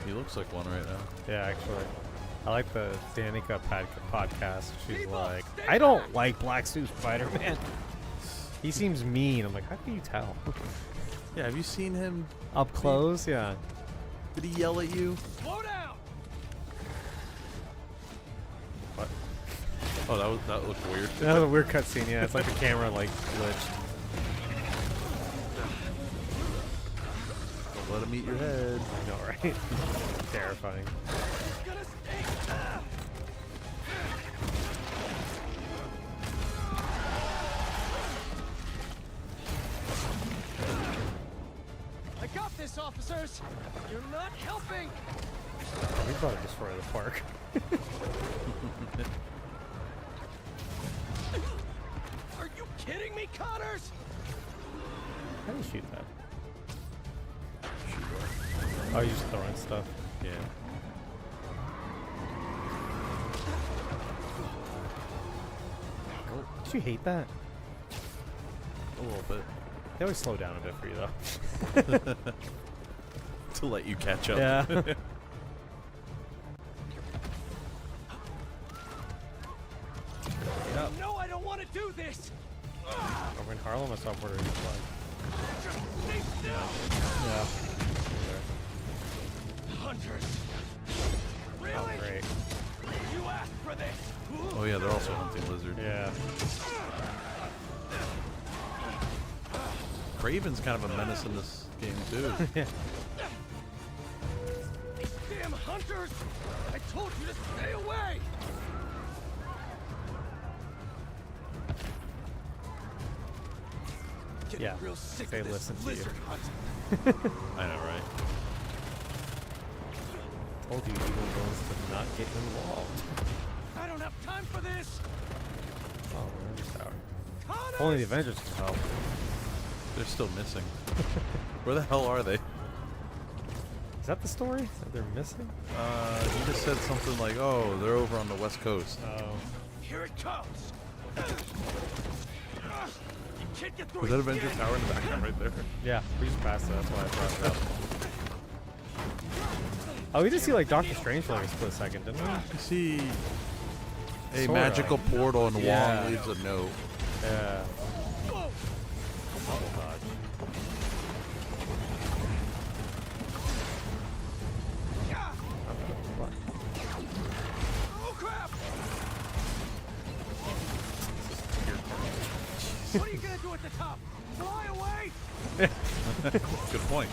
He looks like one right now. Yeah, actually. I like the Danica podcast. She's People, like, stay I don't back." like Black Suit Spider-Man. He seems mean. I'm like, how can you tell? Yeah, have you seen him? Up close? Yeah. Did he yell at you? Slow down. What? Oh, that looked weird. That was a weird cutscene. Yeah, it's like the camera like glitched. Don't let him eat your head. I know, right? Terrifying. Gonna stink. I got this, officers. You're not helping. We brought to destroy the park. Are you kidding me, Connors? How do you shoot that? Oh, you're just throwing stuff. Yeah. Did you hate that? A little bit. They always slow down a bit for you, though. To let you catch up. Yeah. Yep. No, I don't want to do this. Over in Harlem, I saw Puerto Rican flag. Just stay still. Yeah. Hunters. Really? Oh, great. You asked for this. Oh yeah, they're also hunting lizard. Yeah. Craven's kind of a menace in this game too. Damn hunters! I told you to stay away. Getting Yeah, real sick they of this listen to you. lizard hunt. I know, right? Told you evil villains to not get involved. I don't have time for this. Oh, we're in the tower. Connors! Only the Avengers can help. They're still missing. Where the hell are they? Is that the story? That they're missing? You just said something like, "Oh, they're over on the west coast." Oh. Here it comes. You can't get through Was that it Avenger yet. Tower in the background right there? Yeah, we just passed it. That's why I brought it up. Oh, we did see like Doctor Strange for like a split second, didn't we? You see a Sorta. magical portal and Yeah. Wong leaves a note. Yeah. Whoa. Double dodge. Ah. Oh crap! What are you gonna do at the top? Fly away? Good point.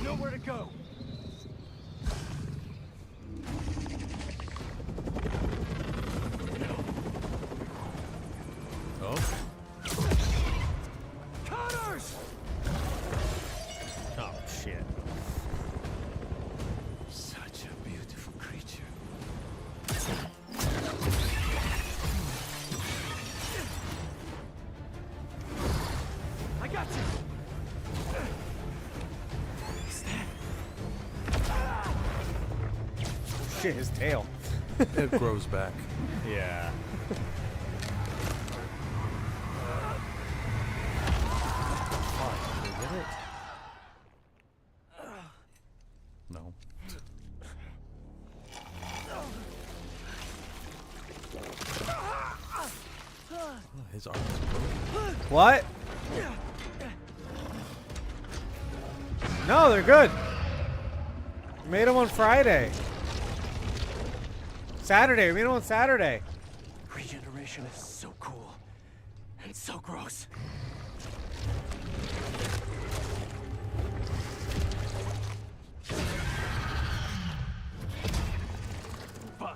Nowhere to go. Oh, Connors! Oh shit. Such a beautiful creature. I got you. Shit, his tail. it grows back. Yeah. Oh, they did it? No. Oh, his arm is broken. What? No, they're good. Made them on Friday. Saturday. We made them on Saturday. Regeneration is so cool and so gross. Fine.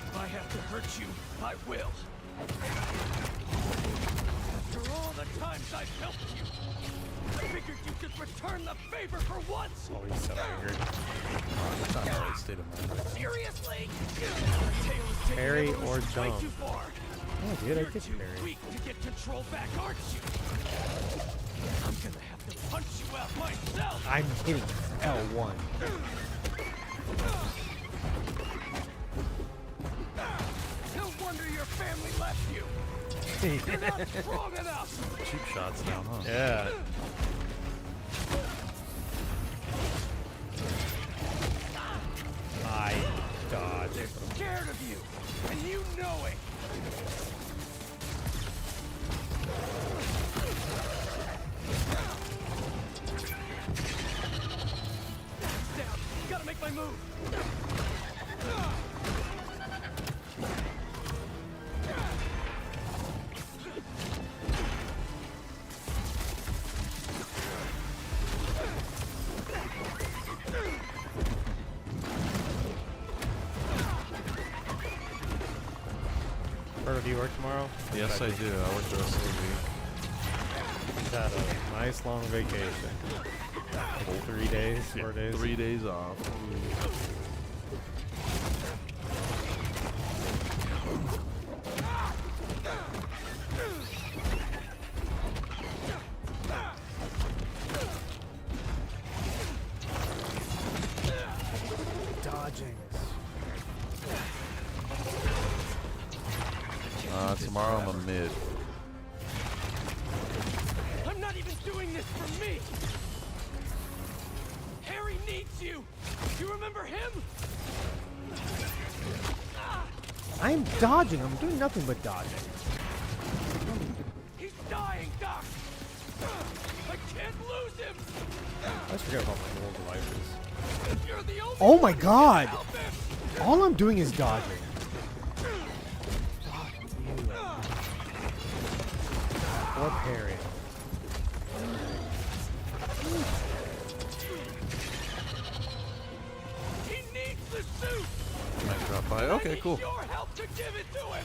If I have to hurt you, I will. After all the times I've helped you, I figured you could return the favor for once. Oh, he's so angry. It's not the right state of mind. Seriously? Tail is taking Parry evolution or way jump. too far. Oh, dude, I You're did too parry. weak to get control back, aren't you? I'm gonna have to punch you out myself. I'm hitting L1. No wonder your family left you. You're not strong enough. Cheap shots down, huh? Yeah. I dodged. They're scared of you, and you know it. Down. my move. Birdo, do you work tomorrow? Yes, I do. I work the rest of the week. He's had a nice long vacation. 3 days, 4 days. 3 days off. Dodging. Tomorrow I'm a mid. I'm not even doing this for me. Harry needs you. You remember him? I'm dodging. I'm doing nothing but dodging. He's dying, Doc. I can't lose him. I always forget about my mobile devices. You're the only Oh my one who can god! help him. All I'm doing is dodging. Or parrying. He needs the suit. Might drop by. Okay, cool. Your help to give it to him.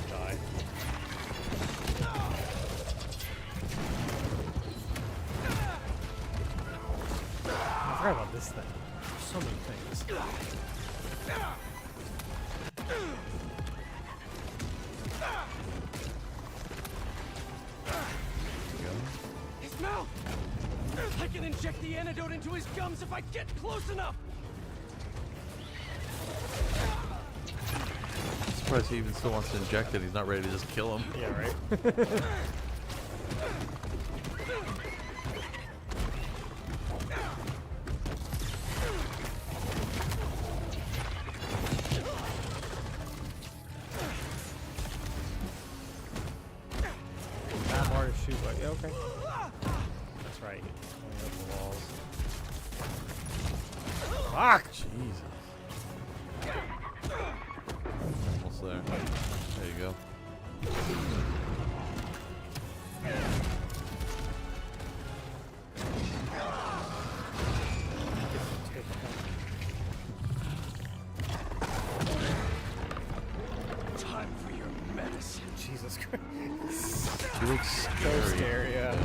Die. I forgot about this thing. There's so many things. His mouth. I can inject the antidote into his gums if I get close enough. I'm surprised he even still wants to inject it. He's not ready to just kill him. Yeah, right? Not hard to shoot, but yeah, okay. That's right. Going up the walls. Fuck! Jesus. Almost there. There you go. Time for your medicine. Jesus Christ. He looks scary. So scary, yeah.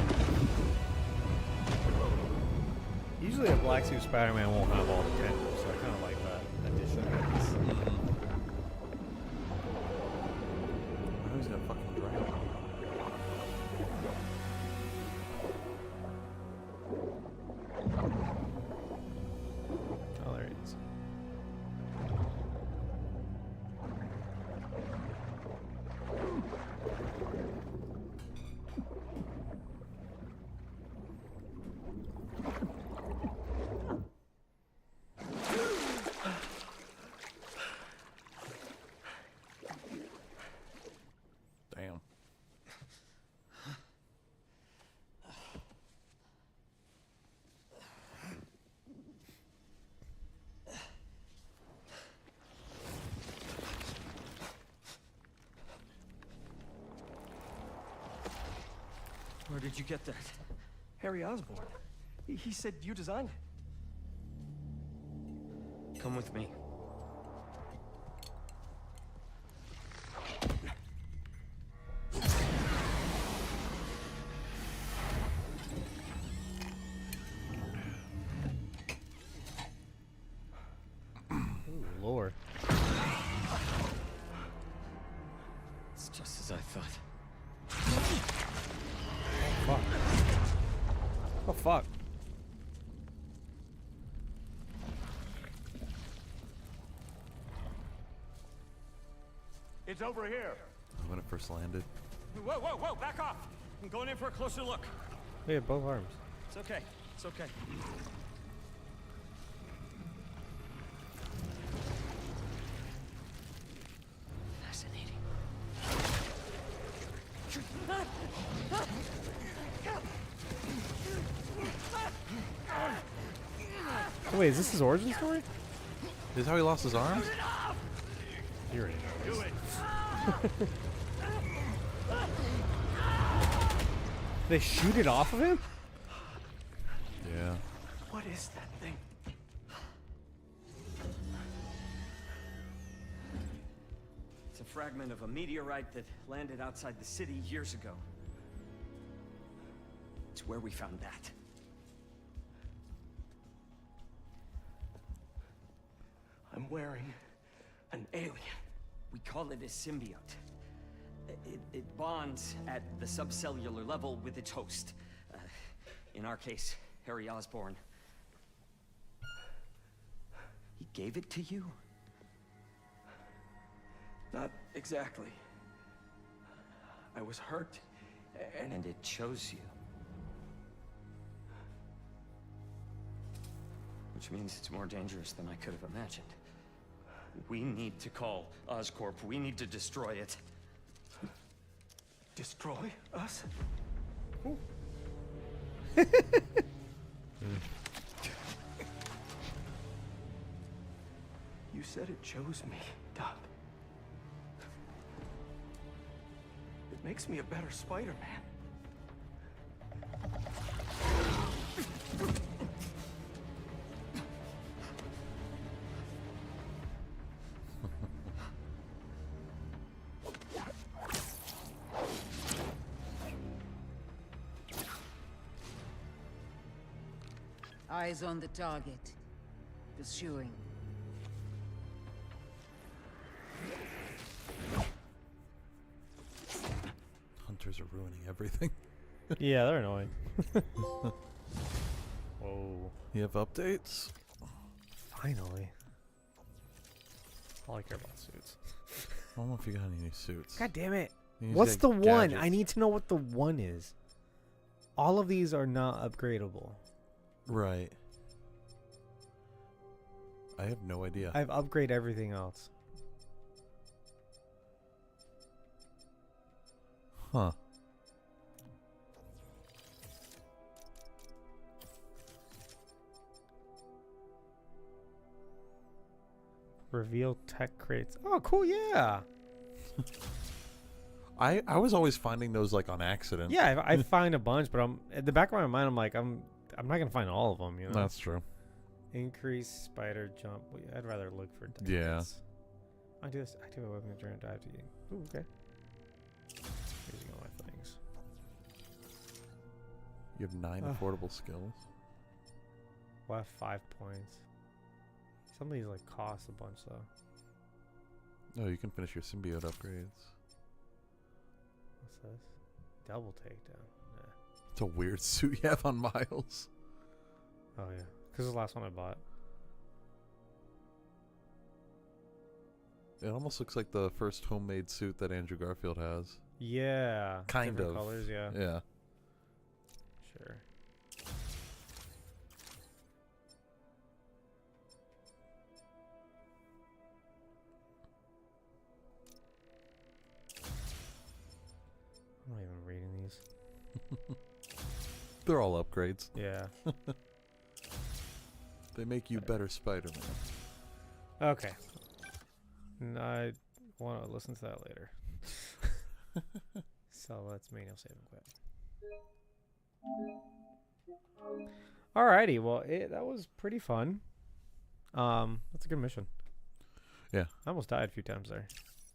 Usually a Black Suit Spider-Man won't have all the tendrils, so I kind of like that addition. Who's gonna fucking drown? Oh, there it is. Damn. Where did you get that? Harry Osborn. He said you designed it. Come with me. Ooh, Lord. It's just as I thought. Fuck. Oh, fuck. It's over here. When it first landed. Whoa, whoa, whoa, back off. I'm going in for a closer look. We have both arms. It's okay. It's okay. Fascinating. Oh, wait, is this his origin story? Is how he lost his arms? You already know Do this. it. They shoot it off of him? Yeah. What is that thing? It's a fragment of a meteorite that landed outside the city years ago. It's where we found that. I'm wearing an alien. We call it a symbiote. It bonds at the subcellular level with its host. In our case, Harry Osborn. He gave it to you? Not exactly. I was hurt, And it chose you. Which means it's more dangerous than I could have imagined. We need to call Oscorp. We need to destroy it. destroy us? You said it chose me, Doc. It makes me a better Spider-Man. Eyes on the target. Pursuing. Hunters are ruining everything. Yeah, they're annoying. Whoa. You have updates? Finally. All I care about suits. I don't know if you got any new suits. God damn it. You What's got the one? gadgets. I need to know what the one is. All of these are not upgradable. Right. I have no idea. I've upgraded everything else. Huh. Reveal tech crates. Oh, cool, yeah. I was always finding those like on accident. Yeah, I find a bunch, but I'm at the back of my mind. I'm like, I'm not gonna find all of them. You know. That's true. Increase spider jump. Well, I'd rather look for. Yeah. I do this. Activate a weapon during dive to you. Ooh, okay. Using all my things. You have 9 Ugh. affordable skills. Well, I have 5 points. Some of these like cost a bunch though. Oh, you can finish your symbiote upgrades. What's this? Double takedown. Nah. It's a weird suit you have on Miles. Oh yeah, because it's the last one I bought. It almost looks like the first homemade suit that Andrew Garfield has. Yeah. Kind different of. colors. Yeah. Yeah. Sure. I'm not even reading these. They're all upgrades. Yeah. They make you better Spider-Man. Okay. I want to listen to that later. So let's manual save and quit. Alrighty, well that was pretty fun. That's a good mission. Yeah. I almost died a few times there,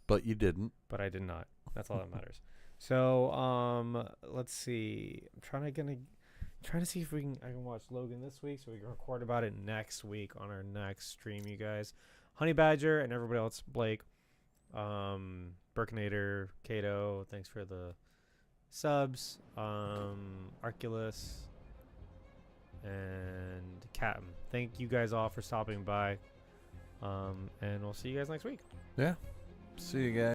But you didn't. but I did not. That's all that matters. So let's see. I'm trying to see if I can watch Logan this week so we can record about it next week on our next stream, you guys. Honey Badger and everybody else, Blake, Burkinator, Kato, thanks for the subs, Arculus, and Captain. Thank you guys all for stopping by, and we'll see you guys next week. Yeah. See you guys.